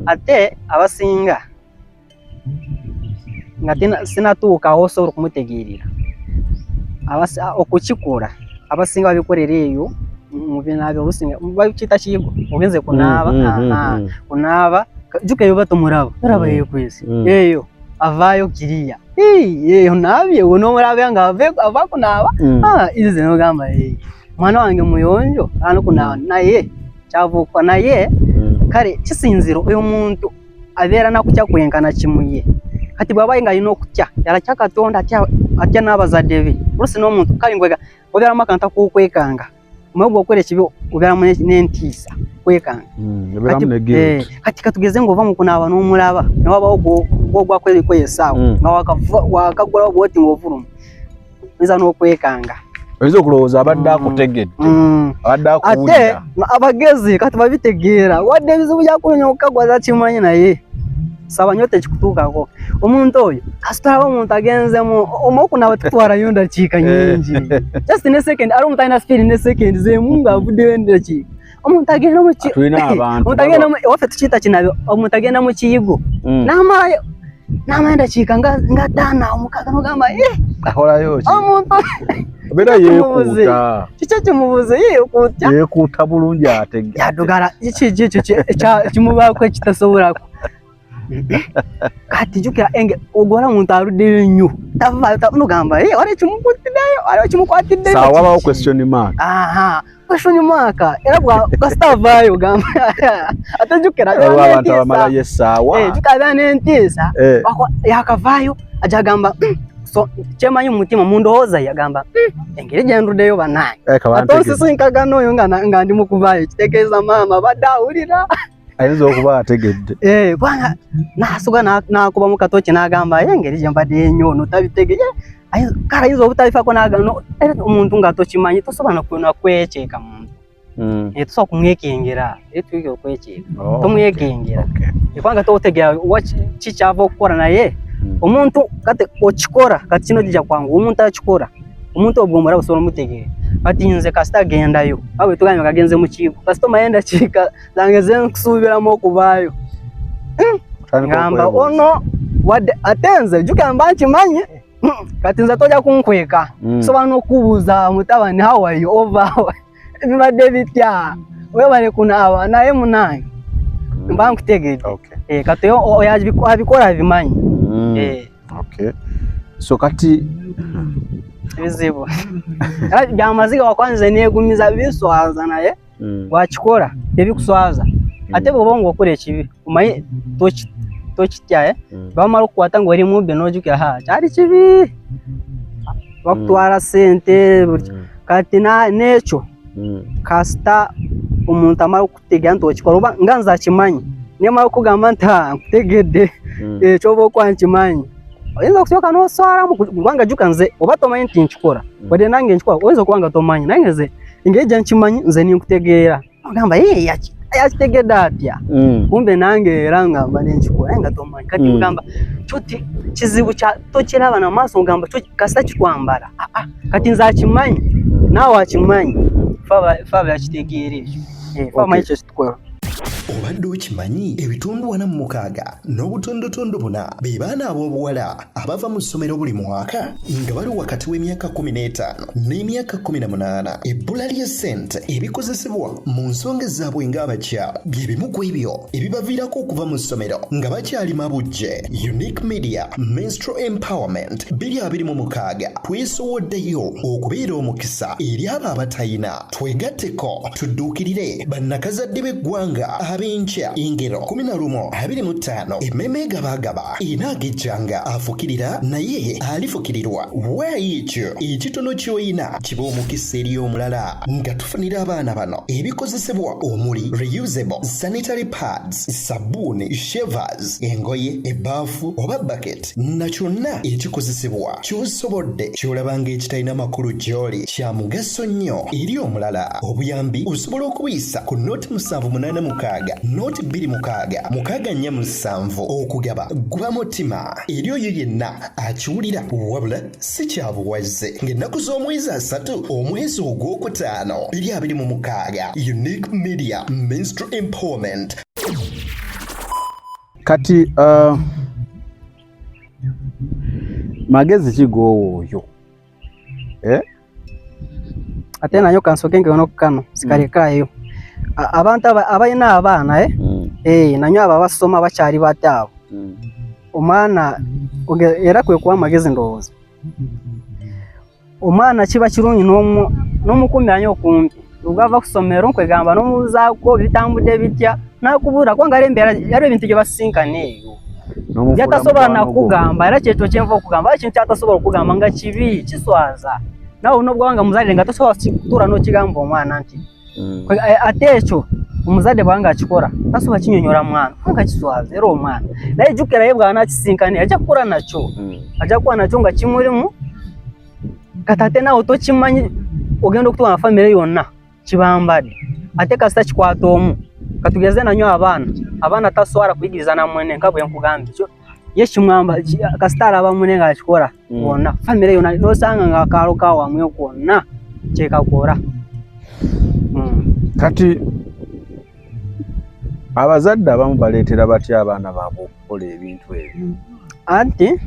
ate abasinga ngatina sinatuuka oso kumutegerera okukikora abasinga babikorereyo mubinabe olusinga babikita kigo ogenze kunaba kunaba juke yo batumuraba raba yekwezi eyo avayo kiriya eyo nabye uno murabe nga ava kunaba ize no gamba mwana wange muyonjo ano kunaba naye cyavuka naye kare kisinziro uyo muntu abera nakutya kwenkana kimuye kati baba inga ino kutya yaracyaka tonda atya nabazade be rusi no muntu kali ngwega obera makanta kukwekanga umubwo kwere kibi ubera mu nentisa kwekanga kati katugeze ngo va kunaba no muraba nawaba ogwa kwere kwesawo nga wakagura oboti ngovurumu biza no kwekanga ezo kuloza abadde akutegedde abadde akuwulira ate abagezi kati babitegera wadde bizibu byakunya okagwa za kimanyi naye saba nyote kikutukako omuntu oyo kasitara omuntu agenzemo omokunaba tutwara yonda chika nyingi just in a second ari omuntu ayina speed in a second ze mungu avude wenda chika omuntu agenda mu omuntu agenda mu ofe tuchita kinabe omuntu agenda mu kiyigo namaenda chika ngatana omukaga nogamba ahora yoki omuntu bera yekuta chichache mubuze yekuta bulungi ate yadugara iki kimubako kitasoborako kati jukira enge ogora muntu arude nyu tava nugamba ore chimukutidayo ore chimukwatide sawa waba question mark question mark era bwa gastavayo gamba atajukira abantu bamala yesawa jukira nentisa bako yakavayo ajagamba so chema y'umutima mundu hoza yagamba engere gendudeyo banaye atonse sinkaga noyo ngandi mukuvayo kitekeza mama badawulira ayizo okuba ategedde kwanga nasuga nakuba mukatoki nagamba engeri jembade nyono tabitegeye kara yizo obutalifa ko nagano umuntu ngatoki manyi tosobana kwena kwecheka muntu tuso kumwekengera twige kwecheka tumwekengera kwanga totegera chichavo okukora naye omuntu kate okikora kati kino jija kwangu omuntu akikora omuntu obwomora busoro mutegere kati nze kasita gendayo awe tuganye kagenze mu kigo kasita mayenda chika zangeze nkusubiramo kubayo ngamba ono wade atenze jukamba nkimanye kati nza toja kunkweka sobano kubuza mutabani how are you over bibade bitya we bale kunaba naye munange mba nkutegede kati yo abikora bimanyi okay so kati bizibu byamaziga wakwanze negumiza biswaza naye wakikora ebikuswaza ate bobongo okore kibi umaye tochitya bamara kukwata ngo eri mube nojukira cyari kibi bakutwara sente kati necho kasita umuntu amara kutega ntokikora nganza kimanyi nyamara kugamba nta kutegede cyobo kwankimanyi oyenza kusoka no swara mugwanga jukanze obatoma nti nkikora bode nange nkikora oyenza kwanga tomanyi nangeze ingeje nkimanyi nze ninkutegeera ngamba yakitegeda atya kumbe nange ranga mbane nkikora nga tomanyi kati ngamba chuti kizibu cha tokiraba na maso ngamba kasa kikwambara kati nza kimanyi nawe akimanyi faba yakitegeere faba icyo kitukora obadde okimanyi ebitundu 46 n'obutondotondo 4 be baana ab'obuwala abava mu ssomero buli mwaka nga bali wakati w'emyaka 15 n'emyaka 18. ebbula lya ssente ebikozesebwa mu nsonga zaabwe ng'abakyala bye bimu ku ebyo ebibaviirako okuva mu ssomero nga bakyali mabujje. Unique Media Menstrual Empowerment 2026 twesoboddeyo okubeera omukisa eri abo abatayina. Twegatteko tudduukirire bannakazadde b'eggwanga abenkya ingero 11:25 emmeme gabagaba inaagejjanga afukirira naye alifukirirwa waayikyo ekitono ky'oyina kiba omukisa eri omulala nga tufunira abaana bano ebikozesebwa omuli reusable sanitary pads, sabbuuni, shavers, engoye, ebbaafu oba bucket na kyonna ekikozesebwa ky'osobodde ky'olaba ng'ekitalina makulu gy'oli kya mugaso nnyo eri omulala. Obuyambi osobola okubuyisa ku nooti 786 nooti 26 647 okugaba guba mutima eri oyo yenna akiwulira wabula si kyabuwaze ng'ennaku z'omwezi 3 omwezi ogwokutaano 2026. Unique Media, menstrual empowerment. Kati magezi kigo oyo ate nayo kansoke ngeno kano sikalekayo abantu abayina abaana nanyo aba basoma bakyali bataawo omwana era kwe kuwa magezi ndowooza omwana kiba kirungi n'omukumya okumpi ugava kusomero nkwegamba n'omuzaako bitambudde bitya nakubura kwangala embeera yali ebintu gye basinkanaeyo byatasobola nakugamba era kyekyo kyenva okugamba ekintu kyatasobola okugamba nga kibi kiswaza nawe unobwanga muzadde nga tosobola kutuura n'okigamba omwana nti ate ekyo omuzadde bwanga akikola tasobola kinyonyola mwana nga kiswaza era omwana naye jjukira ye bwana akisinkane ajja kukula nakyo ajja kuba nakyo nga kimulimu kati ate nawe tokimanyi ogenda okutuwa famire yonna kibambadde ate kasita kikwata omu katugeze nanyo abaana taswala kuyigiriza na mwene nga bwe nkugambye kyo ye kimwamba kasita alaba mwene nga akikola wonna famire yonna nosanga nga akaalo kawamwe kwonna kyekakora. Kati abazadde abamu baleetera batya abaana baabwe okukola ebintu ebyo anti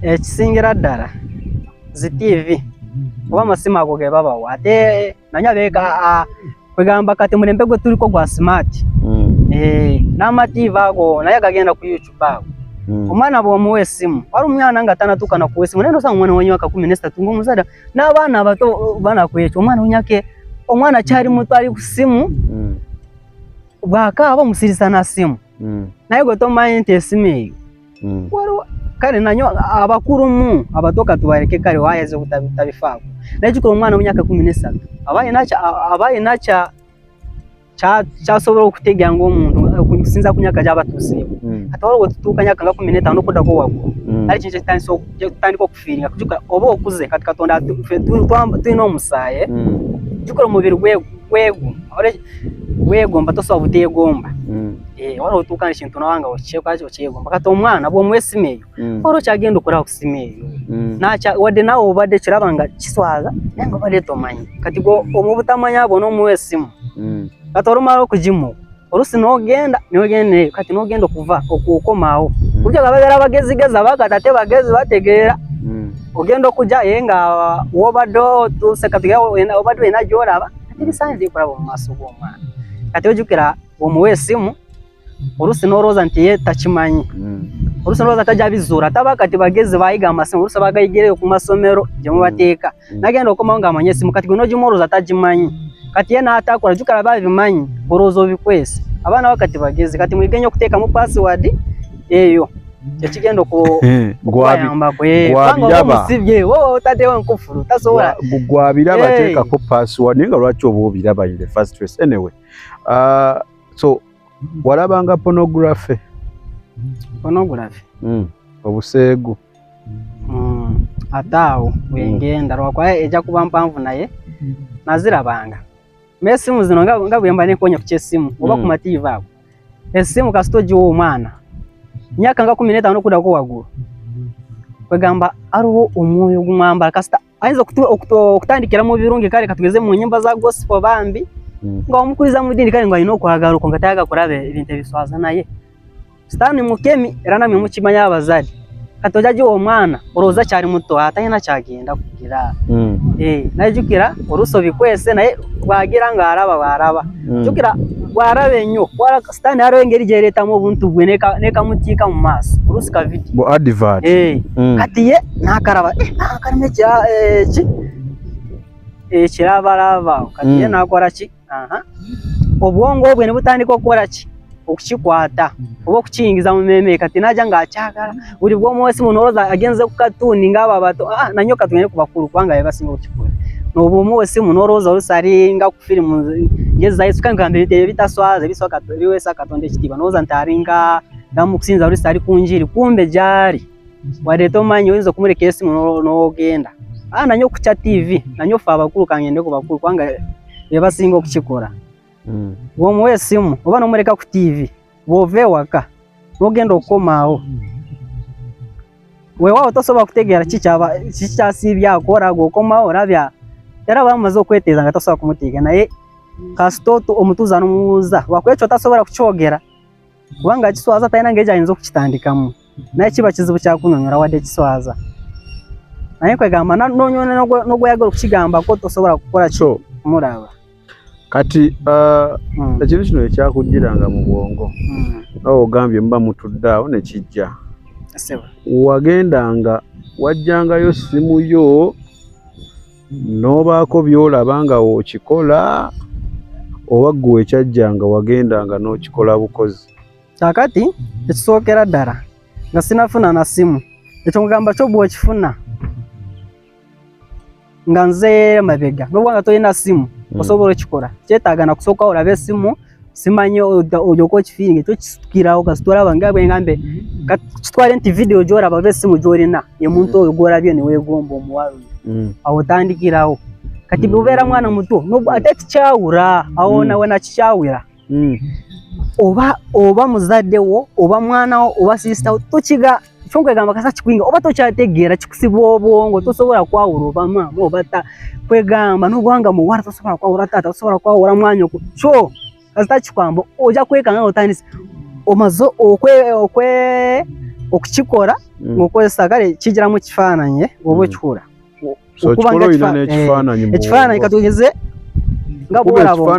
ekisingira ddala zi TV oba amasimu ago ge babawa ate nanyo abeeka kwegamba kati mulembe gwe tuliko gwa smart n'amatiivi ago naye gagenda ku YouTube ago omwana bw'omuwa essimu wali omwana nga tanatuukana kuwa essimu naye nosanga omwana w'emyaka 13 ng'omuzadde n'abaana abato banakwekyo omwana w'emyaka omwana kyali muto ali ku ssimu bw'akaaba omusirisa na ssimu naye gwe tomanyi nti essimu eyo kale nanyo abakulumu abatoka tubaleke kale wayaze kutabifaako naye kikola omwana w'emyaka 13 aba alina kyasobola okutegera ng'omuntu okusinza ku myaka gy'abatuuseeko ate waliwo tutuuka myaka nga 15 okuddako waggulu ali kintu ekitandika okufiiringa kujjukira oba okuze kati Katonda tulina omusaayi jjukira omubiri gwegomba tosobola buteegomba waliwo otuuka ekintu nawanga okyegomba kati omwana bw'omuwa essimu eyo waliwo kyagenda okulaba ku ssimu eyo wadde nawe obadde kiraba nga kiswaza naye nga obadde tomanyi kati omubutamanya abo n'omuwa essimu kati olumala okugimuwa olusi n'ogenda kati n'ogenda okuva okukomaawo kujja nga babeera bagezigezi abakati ate bagezi bategeera ogenda okujja ye nga wobadde otuuse kati obadde olina gy'olaba ate bisaanyiza ekulaba mu maaso g'omwana kati ojjukira bw'omuwa essimu olusi n'olowooza nti ye takimanyi olusi n'olowooza tajja bizuula taba kati bagezi bayiga amasimu olusi bagayigireyo ku masomero gye mubateeka nagenda okomawo ng'amanyi essimu kati gwe n'ogimu olowooza tagimanyi kati ye n'atakola jjukira babimanyi olowooza obikwese abaana bakati bagezi kati mwigenya okuteekamu password eyo kyekigenda okubayambako omusibye otatewo nkufulu tasobola gwabiraba teekako password naye nga lwaki oba obiraba in the first place anyway so walabanga pornography obuseegu ate awo wengenda lwakuba ejja kuba mpanvu naye nazirabanga mesimu zino nga bwemba nekonya ku kyessimu oba ku matiivi ago essimu kasita ogiwa omwana myaka nga 15 okuddako waggulu kwegamba aliwo omwoyo gumwambala kasita ayinza okutandikira mu birungi kale katugeze mu nyimba za gospel bambi nga omukuliza mu ddiini kale nga alina okwagala okwo nga tayaga kulaba ebintu ebiswaza naye sitaani mukemi era namwe mukimanya abazadde kati ojja giwa omwana olowooza kyali muto atalina kyagenda kugira naye jjukira oluusi obikwese naye bwagira ng'alaba bw'alaba jjukira bw'alaba ennyo sitaani aliwo engeri gy'ereetamu obuntu bwe nekamutiika mu maaso oluusi kavidi kati ye n'akalaba kalimu ekirabalaba kati ye n'akola ki obwongo obwe ne butandika okukora ki okukikwata oba okukingiza mu meme kati naja ng'akyagala buli bw'omuwa esimu n'olowooza agenze ku katuuni ng'abo abato nanyo katuuni ku bakulu kubanga bebasinga okukikola n'obw'omuwa esimu n'olowooza olusali nga ku firimu ngezayisuka kandi bitaswaza biwesa Katonda ekitiibwa n'olowooza nti alinga ngamukusinza olusali ku njiri kumbe gyali wadde tomanyi oyinza okumuleka esimu n'ogenda nanyo ku kya TV nanyo ffe abakulu kangende ku bakulu kubanga bebasinga okukikola bw'omuwa esimu oba n'omuleka ku TV bw'ova ewaka n'ogenda okukomaawo weewaawo tosobola kutegeera kikyasiibye akora gwokomawo olabya era bamaze okweteeza nga tosobola kumutiiga naye kasita omutuuza n'omubuuza lwakubekyo tasobola kukyogera kubanga kiswaza talina ngeri gy'ayinza okukitandikamu naye kiba kizibu kyakunyonyola wadde kiswaza naye kwegamba n'onyona n'ogweyagala okukigambako tosobola kukola kyo kumulaba kati ekintu kino ekyakujjiranga mu bwongo awo ogambye mba mutudde awo ne kijja wagendanga wajjangayo simu yo n'obaako by'olaba nga w'okikola oba ggwe ekyajjanga wagendanga n'okikola bukozi kakati ekisookera ddala nga sinafuna na simu ekyo mugamba kyo bw'okifuna nga nze mabega n'obwa nga tolina simu osobola okikola kyetaaga na kusooka olabe esimu simanyi olyoka okifiiringa ekyo kisukirawo kasita olaba nga bwengambe kitwale nti vidiyo gy'olaba oba esimu gy'olina ye muntu oyo gw'olabye ne weegomba omuwala awo otandikirawo kati bw'obeera mwana muto ate tikyawura awo nawe nakikyawira oba muzaddewo oba mwanawo oba siisitawo tokiga kyonkwegamba kasa kikuyinga oba tokyategeera kikusiba obwongo tosobola kwawula oba maama oba kwegamba n'obwanga muwala tosobola kwawula taata tosobola kwawula mwanya okwo kyo kasita kikwamba ojja kwekanga otandise omaze okukikola ng'okozesa kale kijiramu kifaananyi oba okikula okikola olina n'ekifaananyi ekifaananyi katugeze nga bw'olaba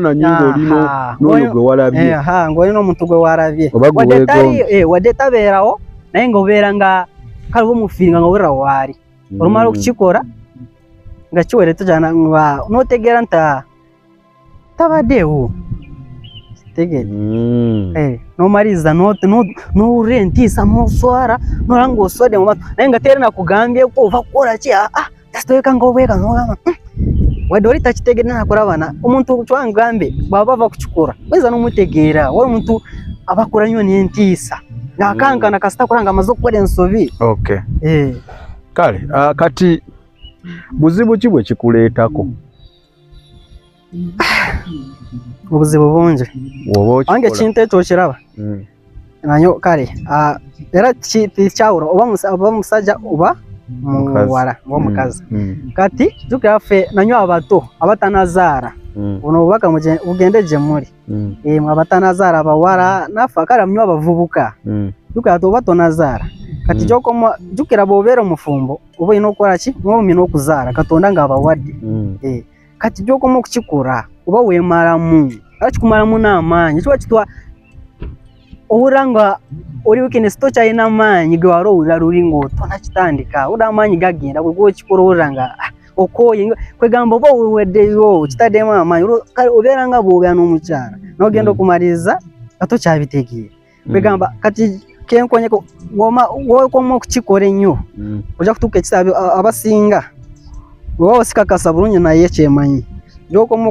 n'oyo gwe walabye ng'olina omuntu gwe walabye wadde tabeerawo naye ng'obeera nga kale omufiiringa ng'obeera waali olumala okukikola nga kiwere tojana n'otegeera nti tabaddeewo n'omaliza n'owulira entiisa n'oswara n'olaba ng'oswadde mu maaso naye nga terina kugambyeko ova kukola ki tasitoyeka ng'obweka n'ogamba wadde oli takitegeera nakulabana omuntu kyangambe bw'aba bava kukikola oyinza n'omutegeera wali omuntu abakola nnyo n'entiisa ng'akankana kasita kulanga amaze okukola ensobi kale kati buzibu ki bwe kikuleetako obuzibu bungi wange ekintu ekyo okiraba nanyo kale era tikyawula oba musajja oba muwala oba mukazi kati jjukira ffe nanyo abato abatanazaara buno obubaka bugende gye muli mwe abatanazaara abawala naffe kale munyo abavubuka jjukira ti oba tonazaara kati gyokoma jjukira bw'obeera omufumbo oba olina okukola ki mwomina okuzaala Katonda ng'abawadde kati gyokoma okukikola oba weemalamu era kikumalamu n'amaanyi kiba kitwa owulira nga oli weakness tokyalina amaanyi ge wali owulira luli ng'otonakitandika owulira amaanyi gagenda bwe gwokikola owulira nga okooye kwegamba oba oweddeyo kitaddemu amaanyi obeera nga bw'obeera n'omukyala n'ogenda okumaliriza nga tokyabitegeera kwegamba kati kenkonyeko wokoma okukikola ennyo ojja kutuuka ekiseera abasinga bw'oba osikakasa bulungi naye kyemanyi gyokoma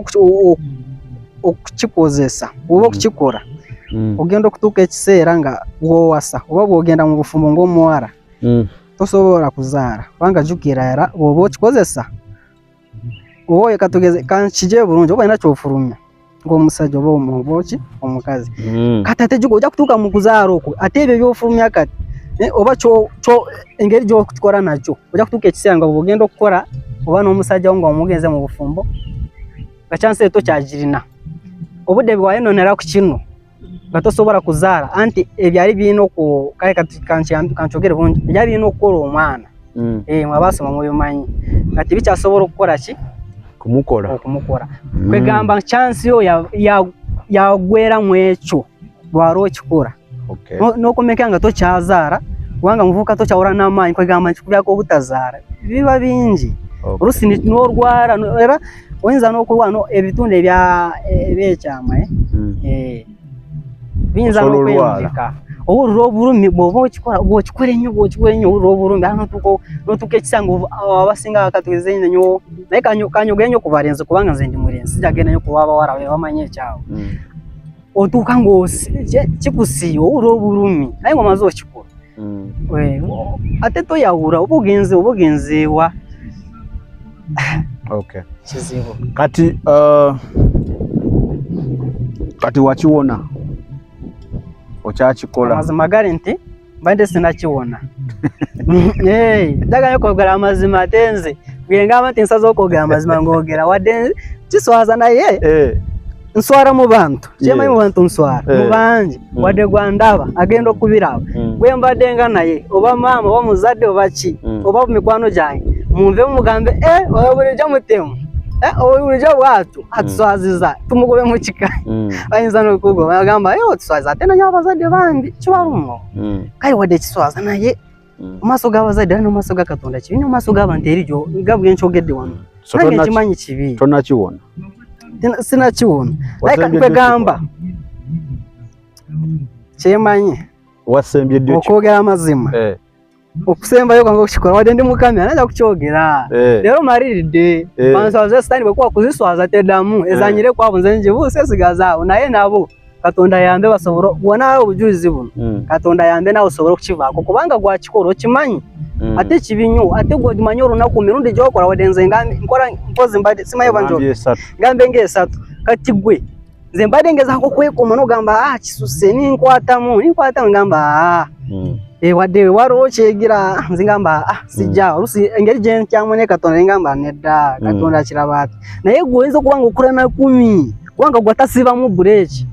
okukikozesa oba okukikola ogenda okutuuka ekiseera nga bw'owasa oba bw'ogenda mu bufumbo ng'omuwala tosobola kuzaala kubanga jjukira era bw'oba okikozesa oba katugeze kankije bulungi oba olina kyofulumya ng'omusajja oba omuboki omukazi kati ate ojja kutuuka mu kuzaala okwo ate ebyo byofulumya kati oba engeri gy'okikola nakyo ojja kutuuka ekiseera nga bw'ogenda okukola oba n'omusajja wo nga omugenze mu bufumbo nga kyansi tokyagirina obudde bwayononera ku kino nga tosobola kuzaala anti ebyali birina kale kankyogere bulungi ebyali birina okukola omwana mwabasoma mubimanyi kati bikyasobola okukola ki okumukola kwegamba kyansi yo yagwera mu ekyo lwali okikola n'okomeka nga tokyazaala kubanga muvubuka tokyawula n'amaanyi kwegamba nkikubyako obutazaala biba bingi oluusi n'olwala era oyinza n'okulwano ebitundu ebyekyama biyinza n'okweyambika owulira obulumi bw'oba bw'okikola ennyo owulira obulumi n'otuuka ekisanga abasinga bakatugeze nnyo naye kanyogere nnyo ku balenzi kubanga nze ndi mulenzi sijagenda nnyo kuba abawala be bamanyi ekyawo otuuka kikusiiwa owulira obulumi naye ng'omaze okikola ate toyawula oba ogenzeewa kizibu kati wakiwona okyakikola amazima gali nti mbadde sinakiwona njagala okwogera amazima ate nze bwengamba nti nsaze okwogera amazima ng'ogera wadde kiswaza naye nswara mu bantu kyemanyi mu bantu nswara mu bangi wadde gwandaba agenda okubiraba bwe mbadde nga naye oba maama oba muzadde oba ki oba mikwano gyange munve mugambe bulijjo mutemu bulijjo bwatu atuswaziza tumugobe mu kika bayinza n'okugoba bagamba otuswaziza ate nanyo abazadde bambi kiwalumo kale wadde kiswaza naye mu maaso g'abazadde ali n'omaaso ga Katonda kibi mu maaso g'abantu erijo gabwe nkyogedde wano nange nkimanyi kibi tonakiwona sinakiwona naye kwegamba kyemanyi wasembye ddyo okwogera amazima okusembayo kwange okukikola wadde ndi mukamera najja kukyogera leero maliridde banswaza sitaani bwekuba kuziswaza teddamu ezanyire kwabo nze njibuuse esigazaawo naye nabo Katonda yambe basobole wona obujulizi buno Katonda yambe nawe osobole okukivaako kubanga gwakikola okimanyi ate kibi nnyo ate gwomanyi olunaku mirundi gyokola wadde nze nkola mpozi mbadde simanyi banjo ngambe ng'esatu kati gwe nze mbadde ngezaako kwekuuma n'ogamba kisuse ninkwatamu ngamba wadde waliwo kyegira nze ngamba sijja olusi engeri gye nkyamu ne Katonda ngamba nedda Katonda kiraba ati naye gwe oyinza okuba nga okola na 10 kubanga gwe atasiibamu bureeki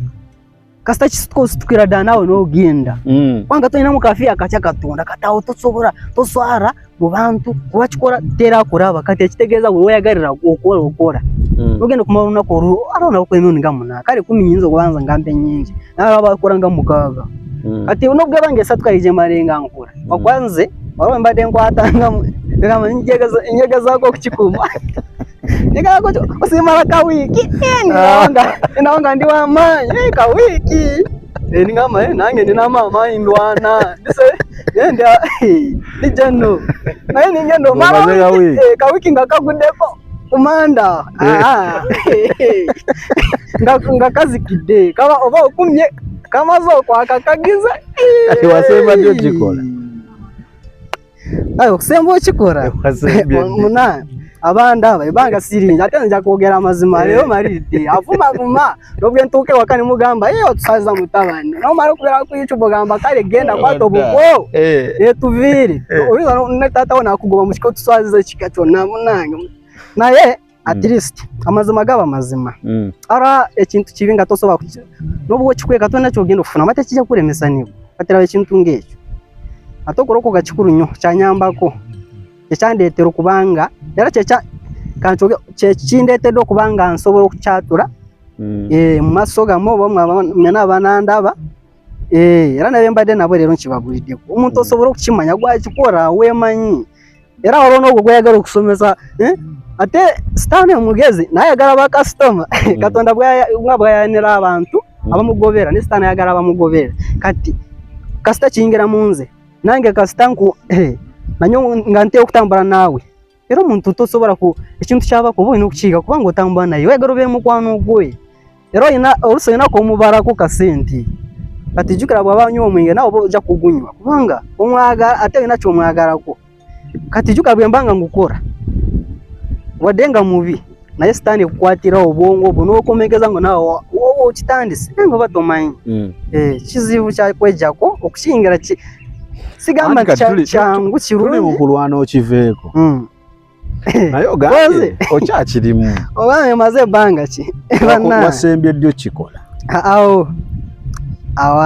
kasita kisitukira ddala naawe n'ogenda kubanga tolinamu kafiya katya Katonda kati awo tosobola toswara mu bantu kuba kikola tera kuraba kati ekitegeeza bwe weeyagalira okola ogenda kumala olunaku olwo alonako emirundi nga 8 kale 10 nyinza okubanza ngambe nnyingi naye abakola nga 6 kati unogeba ngesatu kali je malenga nkula okwanze waliwo mbadde nkwatanga ngamba nyega zako okukikuma nyega ko osimala ka wiki ndawanga ndi wa manyi ka wiki ngamba nange ndina mama indwana ndise yenda lijano naye ningendo mama ka wiki ngakagudeko kumanda ngakazikidde kaba oba okumye kamazo kwakakagiza ati wasemba ndio chikola ayo kusemba chikora muna abanda bayibanga sirinja ate nja kwogera amazima leo maridi avuma nobwe ntuke wakani mugamba tusaza mutabani no mara kubera ku YouTube gamba kale genda kwato buko tuviri oyiza netata ona kugoba mushiko tusaza chikacho namunanga naye at least amazima gaba mazima ara ekintu kibinga tosoba nobwo kikweka tona kyogenda ofuna mate kijja kulemesa nibo katira ekintu ngekyo atokoroko gakikuru nnyo kyanyambako ekyandetero kubanga era kanchoge kyekindetedde okubanga nsobola okukyatula mu maaso gamwe oba mwena abanandaba era nabe mbadde nabo leero nkibabuliddeko omuntu osobola okukimanya gwakikora weemanyi era olwo ogwo gweyagala okusomesa ate sitaani omugezi nayagala ba customer Katonda bwayanira abantu abamugobera ne sitaani ayagala abamugobera kati kasita kiyingira munze nange kasita nku nanyo nga nte okutambula naawe era omuntu tosobola ku ekintu kyabako boyina okukiika kubanga otambula naye oyagala obe mukwano gwe era oluusi oyinako omubalako kasente kati jjukira bw'aba anywa omwenge naawe ojja kugunywa kubanga omwagala ate olina kyomwagalako kati jjukira bwe mbanga ngukora wadde nga mubi naye sitaani ekukwatira obwongo obwo n'okomegeza ngo naawe okitandise nga oba tomanyi kizibu kyakwejjako okukiyingira sigamba kyangu kirungi mukulwana okiveeko naye ogambe okyakirimu oba maze ebbanga ki wasembye ddyo kikola awo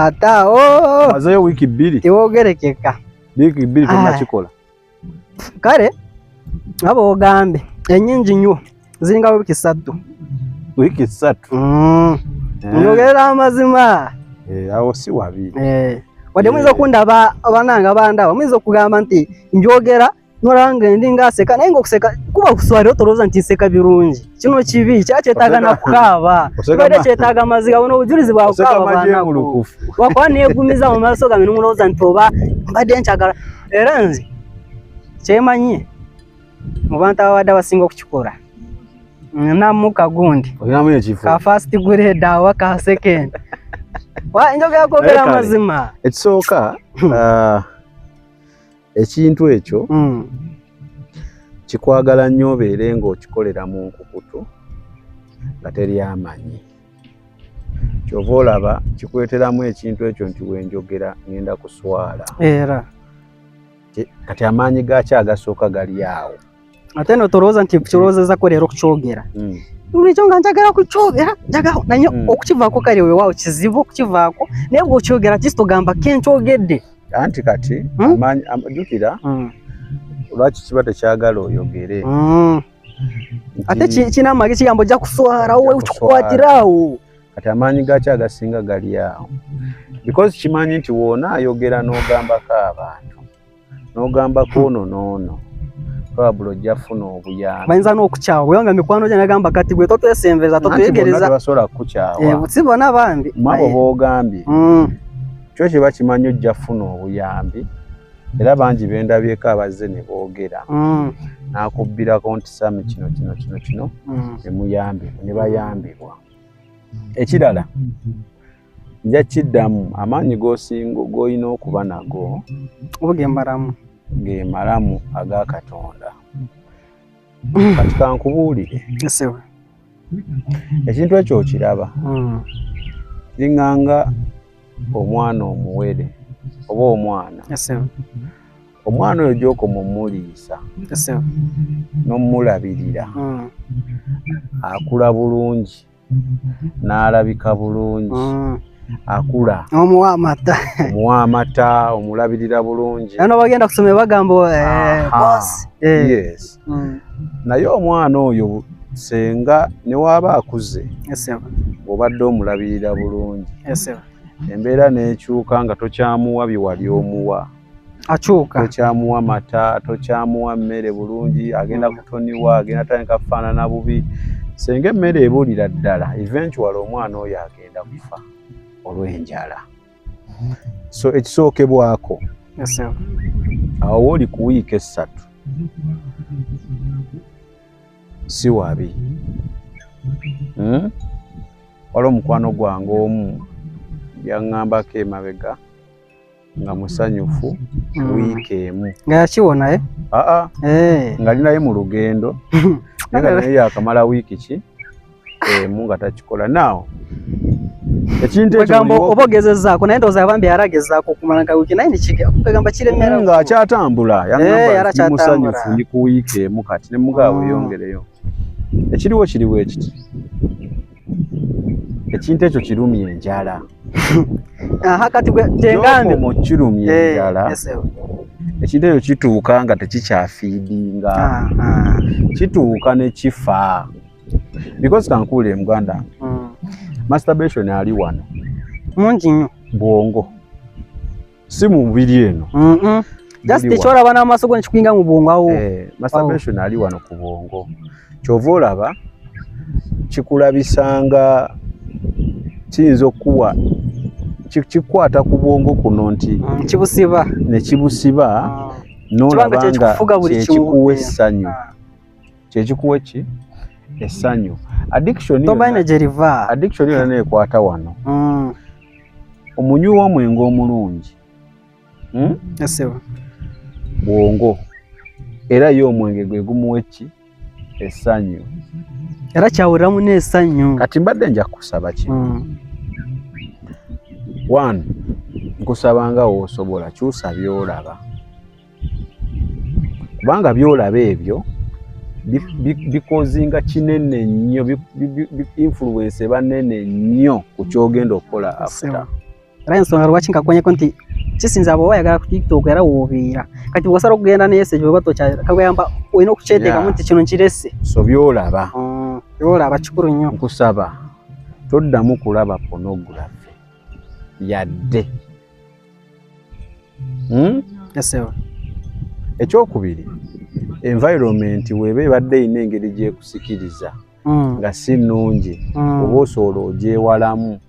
ataawo mazeyo wiiki 2 tewoogerekeka wiiki 2 tonakikola kale aba ogambe ennyingi nnyo ziringa wiiki 3 wiiki 3 njogerera amazima awo si wabi wadde muyinza okundaba abananga bandaba muyinza okugamba nti njogera noranga ndi ngaseka naye ngokuseka kuba kuswari otoroza nti nseka birungi kino kibi kyataga nakukaba bade kyetaga amaziga bono obujulizi bwa kukaba bana wakwane yegumiza mu maso ga minumulo ntoba mbade nchagala era nzi kyemanye mu bantu abada basinga okukikora namuka gundi oyinamu ekifo ka first grade dawa ka second wa injoga yakogera amazima ekisooka ekintu ekyo kikwagala nnyo obeere ng'okikolera mu nkukutu nga teri amanyi kyova olaba kikweteramu ekintu ekyo nti wenjogera ngenda kuswala era kati amaanyi gaakyo agasooka gali awo ate notoroza nti kirowozeza ko leero kukyogera Ulicho nga njagala kukyogera njagala nanyo okukivaako kale weewaawo kizibu okukivaako naye bw'okyogera kisitogamba kenkyogedde anti kati amaanyi jjukira lwaki kiba tekyagala oyogere ate kina amagi kiyamba ojja kuswala wowe ukikwatiraawo kati amaanyi gaakyo agasinga gali awo because kimanyi nti woona ayogera n'ogambako abantu n'ogambako ono n'ono probably ojja funa obuyambi bayinza n'okukyawa weyanga mikwano gye nagamba kati gwe totwesembeza totwegereza tebasobola kukukyawa sibona bambi mabo boogambye kyo kiba kimanyi ojja funa obuyambi era bangi bendabyeko abazze ne boogera n'akubbirako nti sami kino nemuyambibwa ne bayambibwa ekirala nja kiddamu amaanyi g'olina okuba nago obugembaramu gemalamu aga Katonda kati kankubuulire ekintu ekyo okiraba kiringanga omwana omuwere oba omwana oyo gy'okoma omuliisa n'omulabirira akula bulungi n'alabika bulungi akula omuwa amata omulabirira bulungi ano bagenda kusoma bagamba boss yes naye omwana oyo senga ne waba akuze obadde omulabirira bulungi embeera n'ekyuka nga tokyamuwa biwali omuwa akyuka tokyamuwa mata tokyamuwa mmere bulungi agenda kutoniwa agenda tandika kufaanana bubi senga emmere ebuulira ddala eventually omwana oyo agenda kufa olw'enjala so ekisookebwako awo oli ku wiiki 3 si wabi waliwo omukwano gwange omu yaŋŋambako emabega nga musanyufu wiiki emu nga yakiwona nga ali naye mu lugendo naye yakamala wiiki ki emu nga takikola naawo ekintu ekyo obogezezzaako naye ndowooza abambi yaragezaako okumala nga wiiki naye nikigamba kiremera ng'akyatambula yaŋŋamba musanyufu ndi ku wiiki emu kati ne mugaawe weeyongereyo ekiriwo kiriwo ekiti ekintu ekyo kirumya enjala kati tengambe kirumya enjala ekintu ekyo kituuka nga tekikyafiidinga kituuka ne kifa because kankuule muganda masturbation ali wano mungi nnyo bwongo si mu mubiri eno just ekyolaba n'amaaso go nekikuyinga mu bwongo awo masturbation ali wano ku bwongo kyova olaba kikulabisanga kiyinza okuwa kikwata ku bwongo kuno nti kibusiba nekibusiba n'olaba nga kyekikuwa essanyu kyekikuwa ki essanyu addiction yona neekwata wano omunywi w'omwenge omulungi bwongo era ye omwenge gwe gumuwa eki essanyu era kyawuliramu n'essanyu kati mbadde nja kusaba kino one nkusabanga woosobola kyusa byolaba kubanga byolaba ebyo bikozinga kinene nnyo influence banene nnyo ku kyogenda okukola after era ensonga lwaki nkakonyeko nti kisinza abo bayagala ku TikTok era woobiira kati bw'osala okugenda n'essage oba tokyakagamba olina okukyeteekamu nti kino nkirese so byolaba kikulu nnyo nkusaba toddamu kulaba pornography yadde Ekyokubiri, environment webe ebadde ine engeri gyekusikiriza nga si nnungi oba osobola ogyewalamu.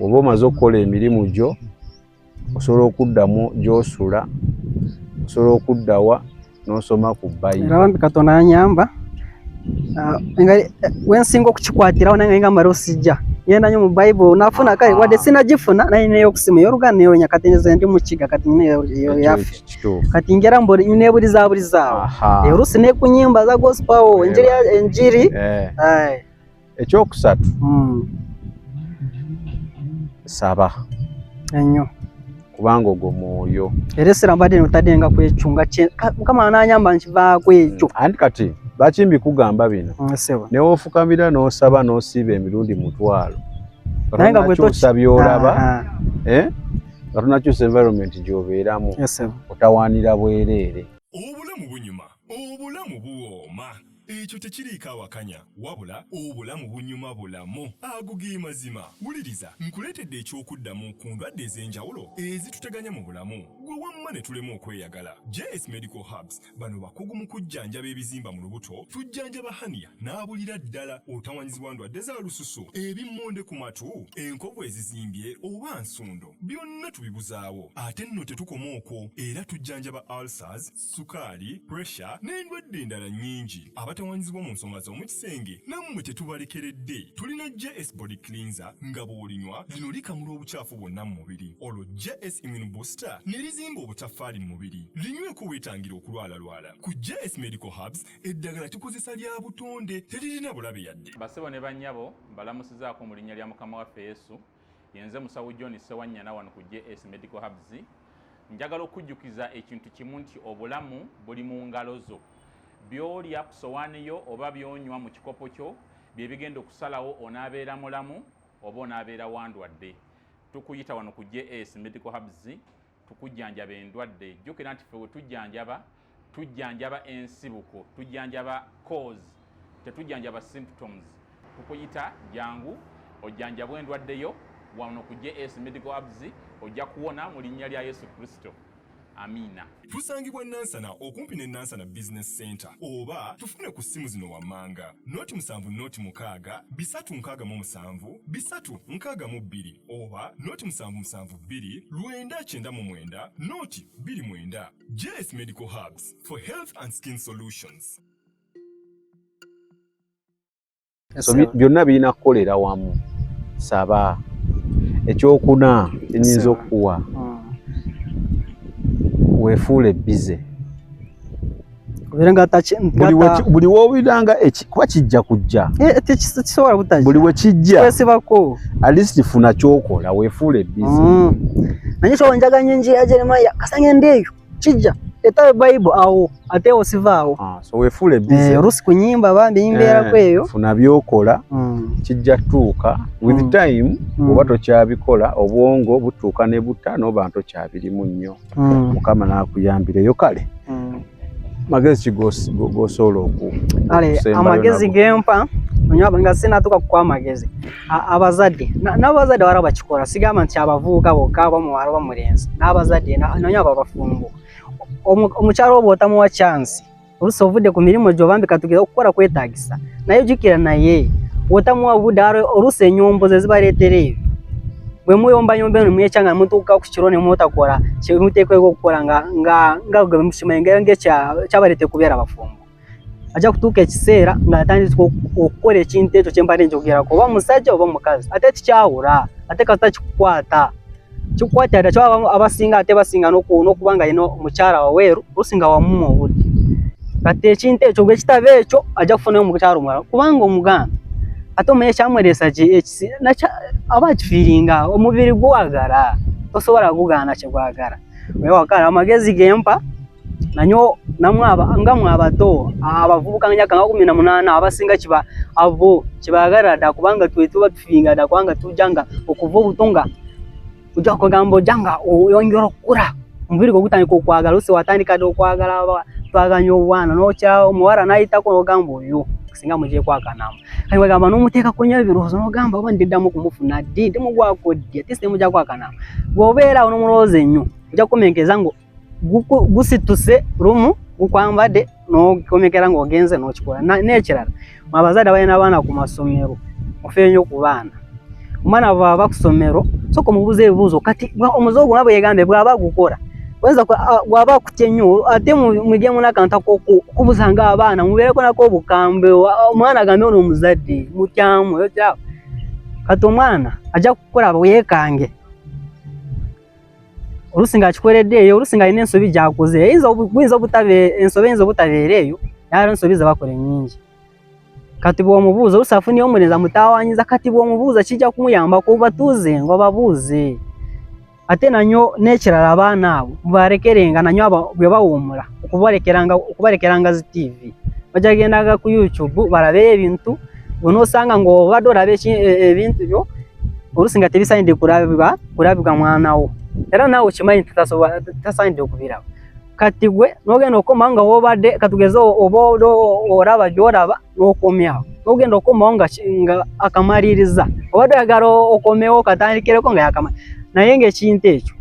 Oba omaze okukola emirimu gyo osobola okuddamu gy'osula, osobola okuddawa n'osoma ku Bayibuli. Era bambi Katonda anyamba wensinga okukikwatirawo nange nga mara osijja yenda nyo mu Bayibuli nafuna kale wadde sinagifuna naye neyo okusimu yorugana neyo nyakatenyeze ndi mukiga kati neyo yafe kati ngera mbori nebulizaawo olusi ne kunyimba za gospel enjiri ekyokusatu saba ennyo kubanga ogwo mwoyo era essira mbadde notaddenga kwecunga mukama nanyamba nkivaako ekyo anti kati bakimbi kugamba bino newofukamira n'osaba n'osiiba emirundi 12 naye nga bwekyusa byolaba nga tonakyusa environment gy'obeeramu otawaanira bwereere. Obulamu bunyuma, obulamu buwooma. Ekyo tekiriika awakanya wabula obulamu bunyuma bulamu agugi mazima. Wuliriza nkuleetedde ekyokuddamu ku ndwadde ez'enjawulo ezituteganya mu bulamu gwe wamma ne tulema okweyagala. JS Medical Hubs bano bakugu mu kujjanjaba ebizimba mu lubuto, tujjanjaba hania n'abulira ddala otawanyizibwa ndwadde za lususu, ebimmonde ku matu, enkovu ezizimbye oba nsundo, byonna tubibuzaawo. Ate nno tetukoma okwo era tujjanjaba ulcers, sukaali, pressure n'endwadde endala nnyingi. Abatawanyizibbwa mu nsonga z'omukisenge nammwe tetubalekeredde. Tulina JS Body Cleanser nga bw'olinywa lino likamula obucaafu bwonna mu mubiri. Olwo JS Immune Booster ne lizimba obutaffaali mu mubiri. Linyweko weetangira okulwalalwala. Ku JS Medical Hubs eddagala tukozesa lya butonde teririna bulabe yadde. Basebo ne bannyabo mbalamusizaako mu linnya lya Mukama waffe Yesu. Yenze Musawo John Sewanyana wano ku JS Medical Hubs. Njagala okujjukiza ekintu kimu nti obulamu buli mu ngalo zo. Byolya ku sowaani yo oba byonywa mu kikopo kyo bye bigenda okusalawo onaabeera mulamu oba onaabeera wandwadde. Tukuyita wano ku JS Medical Hubs tukujjanjaba endwadde. Jjukira nti ffe we tujjanjaba ensibuko, tujjanjaba cause, tetujjanjaba symptoms. Tukuyita jangu ojjanjabwe endwadde yo wano ku JS Medical Hubs ojja kuwona mu linnya lya Yesu Kristo. Amina. Tusangibwa Nansana okumpi ne Nansana Business Center oba tufune ku simu zino wammanga noti 7 noti 6 bisatu 67 bisatu 62 oba noti 772 2999 noti 29. JS Medical Hubs for health and skin solutions. So byonna birina kukolera wamu. Saba ekyokuna enyinza okuwa wefuule bize buli wobiranga kuba kijja kujja tekisobola butajja buli we kijja kwesibako at least funa kyokola wefuule bize naye so njaganye njira Jeremiah kasanye ndeyo kijja etawe Bible awo ate osivaawo so wefuule bize rusi kunyimba bambi imbeera kweyo funa byokola kijja tuuka with time oba tokyabikola obwongo butuuka ne butta n'oba ntokyabirimu nnyo Mukama n'akuyambireyo kale magezi gosobola oku amagezi gempa onyaba nga sinatuuka ku amagezi abazadde n'abazadde wara bakikola sigamba nti abavubuka bokka bamuwala bamulenzi n'abazadde nonyaba bafumbo omukyalo obo otamuwa chance olusi ovudde ku mirimu gyo bambi katugeza okukola kwetaagisa naye jjukira naye otamuwa budde olusi ennyombo ze zibaleetera ebyo bwe muyombayomba eno mwekyanga mutuuka ku kiro ne mutakola kyemuteekweko okukola nga gwe mukimanyi kyabaleete kubeera bafumbo ajja kutuuka ekiseera ng'atandika okukola ekintu ekyo kyembadde njogerako oba musajja oba mukazi ate tikyawula ate kasita kikukwata kikukwatira kyo abasinga ate basinga n'okuba nga yina omukyala waweeru lusinga wamuwa obudde kati ekintu ekyo gwe kitaba ekyo ajja kufunayo omukyala omulala kubanga omuganda ate omanyi ekyamweresa aba akifiiringa omubiri gwagala tosobola kugaana kyegwagala naye wakala amagezi gempa nanyo nga mwabato abavubuka nga myaka 18 abasinga kibaagala dda kubanga tuba tufiiringa dda kubanga tujjanga okuva obutonga ujja kugamba ojjanga oyongera okukula omubiri gwe gutandika okwagala olusi watandika dde okwagala twaganya obwana n'okyawo omuwala n'ayitako n'ogamba oyo singa mugyeko akanama kati wagamba n'omuteekako nnyo ebirowoozo n'ogamba oba ndiddamu kumufuna ddi ndimugwako ddi ate sitemujjako akanama bw'obeera awo n'omulowooza ennyo ojja kumenkeza ngo gusituse rumu ukwambade no komekera ngo genze no chikora nekirara mabazada bayina abana ku masomero ofenyo ku bana umwana baba kusomero soko mubuze ibibuzo kati umuzogo nabo yegambe bwaba gukora wenza bwaba kutenyu ate mujye munakanta ko kubuzanga abana mubere ko nako bukambe umwana gambe no muzadi mutyamu yo cyawo kati umwana aja gukora abuyekange urusinga chikoredeyo urusinga inenso bijakoze izo butabereyo yaro nsobiza bakore nyingi kati bwo mubuza urusafu niyo mureza mutawanyiza kati bwo mubuza kijya kumuyamba ko batuze ngo babuze ate nanyo nekirara abana abo barekerenga nanyo bawumura ukubarekeranga zi TV bajagendaga ku YouTube barabe ibintu uno sanga ngo badora bechi ibintu byo urusinga tebisande kurabika mwana wo era nawe kimanyi tasande okubiraba katigwe nogenda okomanga wobade katugezo obodo oraba joraba nokomyaho nogenda okomanga akamaririza obado yagaro okomeo katandikire ko nga yakama nayenge kintu ekyo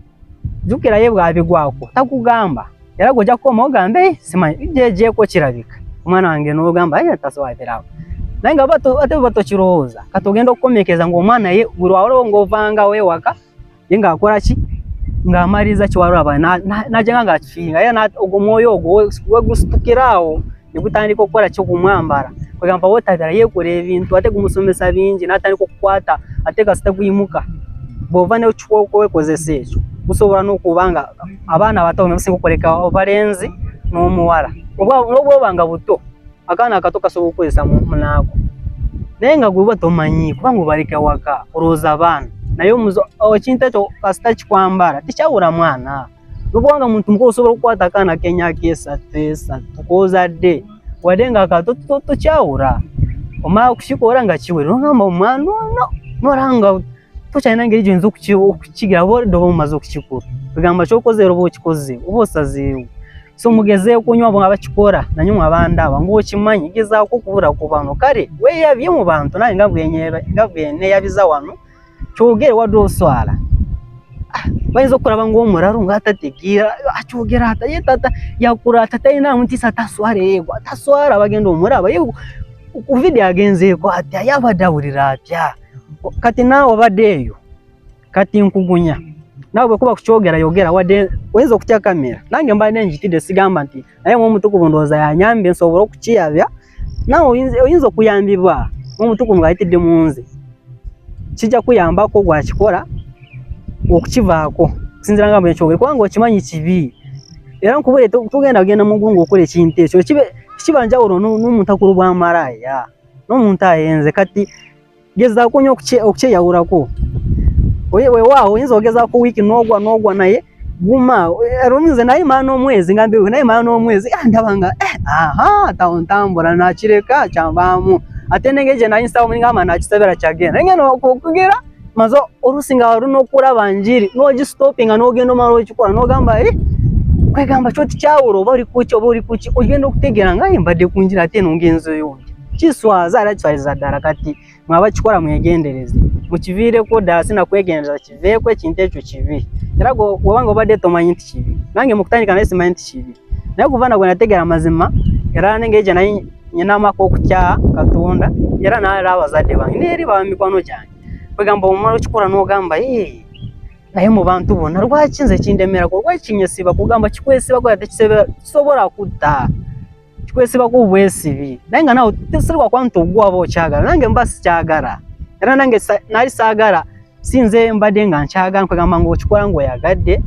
jukira yebwa bigwako takugamba era goja koma ogambe simanyi jeje ko kirabika umwana wange nogamba tasowadirawo nanga bato kiroza katugenda okomekeza ngo umwana ye urwaro ngo vanga we waka yenga akora ki ngamariza kiwarura abana najenga ngafinga ya ogomoyo we gusitukirawo nikutandika okora cyo kumwambara kugamba wotadara yekore ibintu ate kumusomesa bingi natandika kukwata ate kasita kuyimuka bovane uchukoko wekoze secho gusobora no kubanga abana bato bamese gukoreka ovarenzi no muwara ubwo banga buto akana akatoka so gukwesa munako nenga guba tomanyi kubango barika waka uroza abana nayo muzo okinta cyo kasita chikwambara ticyabura mwana nubwanga muntu mko usobora kwata kana Kenya kesa tesa tukoza de wadenga katoto cyawura oma kushikora ngachiwe ngamba umwana no ranga tucyana ngeri nzo kukigira bo ndo mazo kukikura bigamba cyo kozero bo kikoze ubosaze so mugeze kunywa bo abakikora nanyumwa abanda bango kimanyi geza ko kubura ku bantu kare we yabye mu bantu naye ngavuye ne yabiza wano cyogere wadoswara bayizo kuraba ngo umuraru ngatategira acogera hata yetata yakura tata ina mutisa tasware yego taswara bagenda umuraba yego ku video agenze ko ati yabadawurira atya kati nawo badeyo kati nkugunya nawe kuba kucogera yogera wade wenzo kutya kamera nange mbaye njitide sigamba nti naye mu mutuku bondoza yanyambe nsobora kuciyabya nawo yinzo kuyambibwa mu mutuku ngahitide munze kijja kuyamba ko gwakikora okukivako sinzira ngambe cyogere kwango kimanyi kibi era nkubure tugenda mugungu okole kintu ekyo kibanja uro n'umuntu akurubwa maraya n'umuntu ayenze kati geza kunyo okucyeyawura ko wewe wawo inzogeza ko wiki nogwa naye guma rumize naye mano mwezi ngambe naye mano mwezi ndabanga aha tawuntambura nakireka cyambamu atenengeje na Instagram ngama nakisabera cyagenda ngeno kugira mazo urusinga runo kura banjiri no stopping anogendo maro cyukora no gamba kwegamba cyo cyawuro bari kuki ugenda kutegera ngaye mbade kunjira ate nongenzo yonke kiswaza aracyariza darakati mwaba kikora mwegendereze mukivire ko dasi na kwegendereza kivekwe kintecho kivi yarago wabanga bade tomanyi kivi nange mukutandika na simanyi kivi nayo kuvana gwe nategera mazima yaranengeje nayi nyinama ko kutya katonda yara na abazade bangi neri bamikwano cyane kwegamba umaro kikora no gamba naye mu bantu bona rwakinze kindemera ko rwakinyesiba kugamba kikwesiba ko yatekisebe sobora kuta kikwesiba ko bwesibi nange nawo tisirwa kwantu gwabo cyagara nange mbasi cyagara era nange nari sagara sinze mbade nganchaga kwegamba ngo kikora ngo yagadde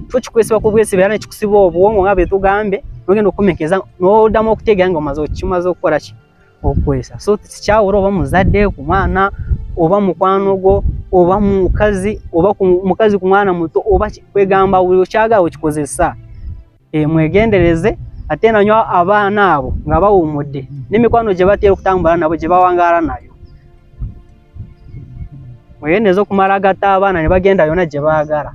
cyo kikwesiba ko bwesibi yana kikusibo obwongo ngabe tugambe nogenda kumekeza no damo kutegera ngo mazo kimazo gukora ki okwesa so ticyawuro oba muzadde ku mwana oba mukwanogo oba mukazi oba mukazi ku mwana muto oba kwegamba uri cyaga ukikozesa mwegendereze atena nyo abana abo ngaba umude n'imikwano je batera kutambara nabo je bawangara nayo mwenezo kumara gata abana ne bagenda yona je bagara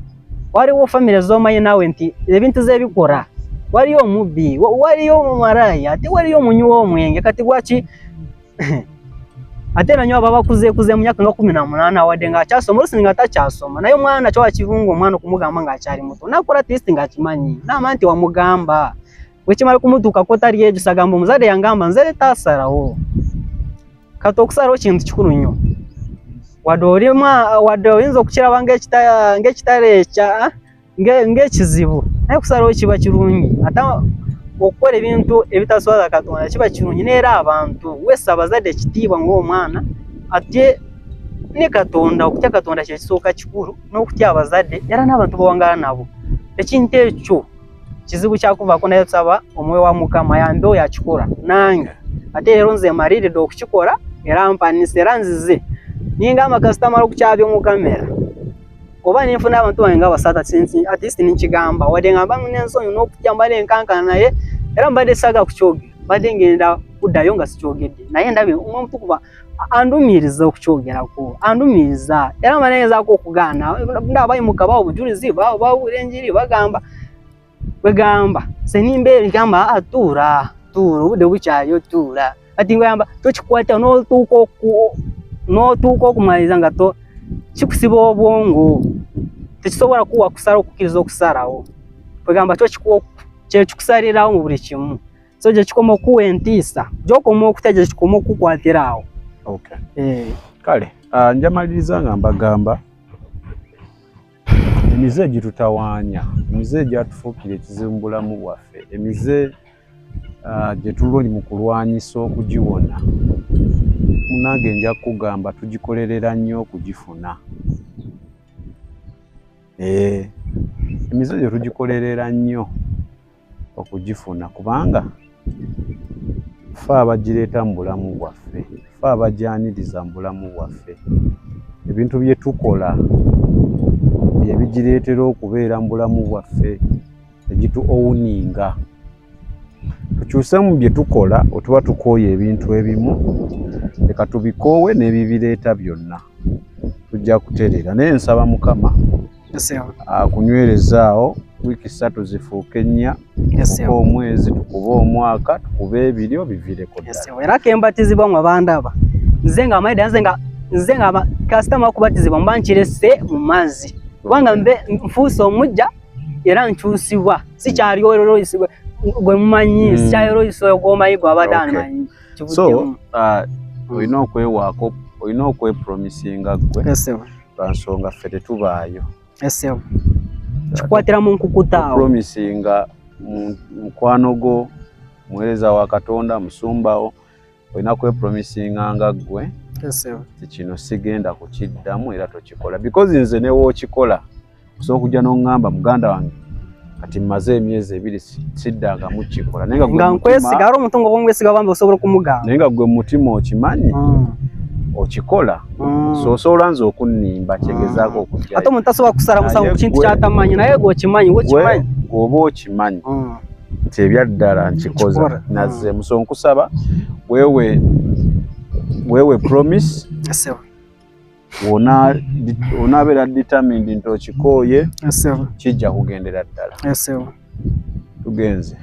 wari wo family zo maye nawe nti ibintu ze bikora wari yo mubi wari yo maraya ati wari yo munyuwo mwenge kati gwachi ate nanyo baba kuze mu myaka nga 18 wadde nga akyasoma olusi nga takyasoma naye omwana kyo wakivunga omwana okumugamba nga akyali muto nakola test nga akimanyi n'amanti wamugamba wekimala kumutuuka ko tali yejusa gamba omuzadde yangamba nze taasalawo kati okusalawo kintu kikulu nnyo wadde oyinza okukiraba ng'ekitale ng'ekizibu naye okusalawo kiba kirungi ate okukola ebintu ebitaswaza Katonda kiba kirungi neera abantu wessa abazadde ekitiibwa ng'omwana ate ne Katonda okutya Katonda kyekisooka kikulu n'okutya abazadde era n'abantu bawangala nabo ekintu ekyo kizibu kyakuvaako naye tusaba omwoyo wa Mukama yambe oyo akikola nange ate leero nze maliiridde okukikola era mpanise era nzize ninga amakasitamala okukyabya mu kamera oba ninfuna abantu bange nga basata at least ninkigamba wadde ngamba n'ensonyi n'okutya mbadde nkankana naye era mbadde saga kukyogera mbadde ngenda kuddayo nga sikyogedde naye ndabye omuntu kuba andumiriza okukyogerako andumiriza era mbanegezaako okugaana ndaabayimuka bawo obujulizi bawulira enjiri bagamba senimbeera gamba atuura obudde bukyayo tuula kati ngamba tokikwata n'otuuka okumaliriza nga kikusiba obwongo tekisobola kuwa kusala okukkiriza okusalawo kwegamba kyekikusalirawo mu buli kimu so gyekikoma okuwa entiisa gyokoma okutya gyekikoma okukwatirawo. Kale njamaliriza nga mbagamba emize gitutawaanya emize gyatufuukira ekizibu mu bulamu bwaffe emize gye tuli mu kulwanyisa okugiwona munange nja kugamba tugikolerera nnyo okugifuna emize gye tugikolerera nnyo okugifuna kubanga ffe abagireeta mu bulamu bwaffe ffe abajyaniriza mu bulamu bwaffe ebintu bye tukola ebigireetera okubeera mu bulamu bwaffe egitu owuninga tukyuse mu bye tukola otuba tukooye ebintu ebimu leka tubikoowe n'ebibireeta byonna tujja kutereera naye nsaba Mukama akunywerezaawo wiiki 3 zifuuke 4 tukuba omwezi tukuba omwaka tukuba ebiryo biviireko ddala era kembatizibwa mu bandaba nze nga amayida nze nga kasitama okubatizibwa mba nkirese mu mazzi kubanga nfuuse omujja era nkyusibwa sikyali oloyisibwa gwe mumanyi sikyali oloyisibwa gw'omayigo abadde amanyi so olina okwewaako olina okwepromisinga gwe lwa nsonga ffe tetubaayo kikwatira mu nkukutaawo promisinga mukwano gwo muweereza wa Katonda musumbawo olina kwepromisinga nga ggwe kino sigenda kukiddamu era tokikola because nze ne wookikola osobola okujja n'oŋŋamba muganda wange kati mmaze emyezi 2 siddanga mukikola nga nkwesiga ari omuntu ng'omwesiga bambi osobola okumugamba naye nga gwe mutima okimanyi okikola so osobola nze okunnimba kyegezaako okujjayo ate omuntu asobola kusala musango ku kintu kyatamanyi naye gweokimanyi gwoba okimanyi nti ebyaddala nkikoze nazze muso nkusaba wewe promise onaabeera determined nti okikooye kijja kugendera ddala tugenze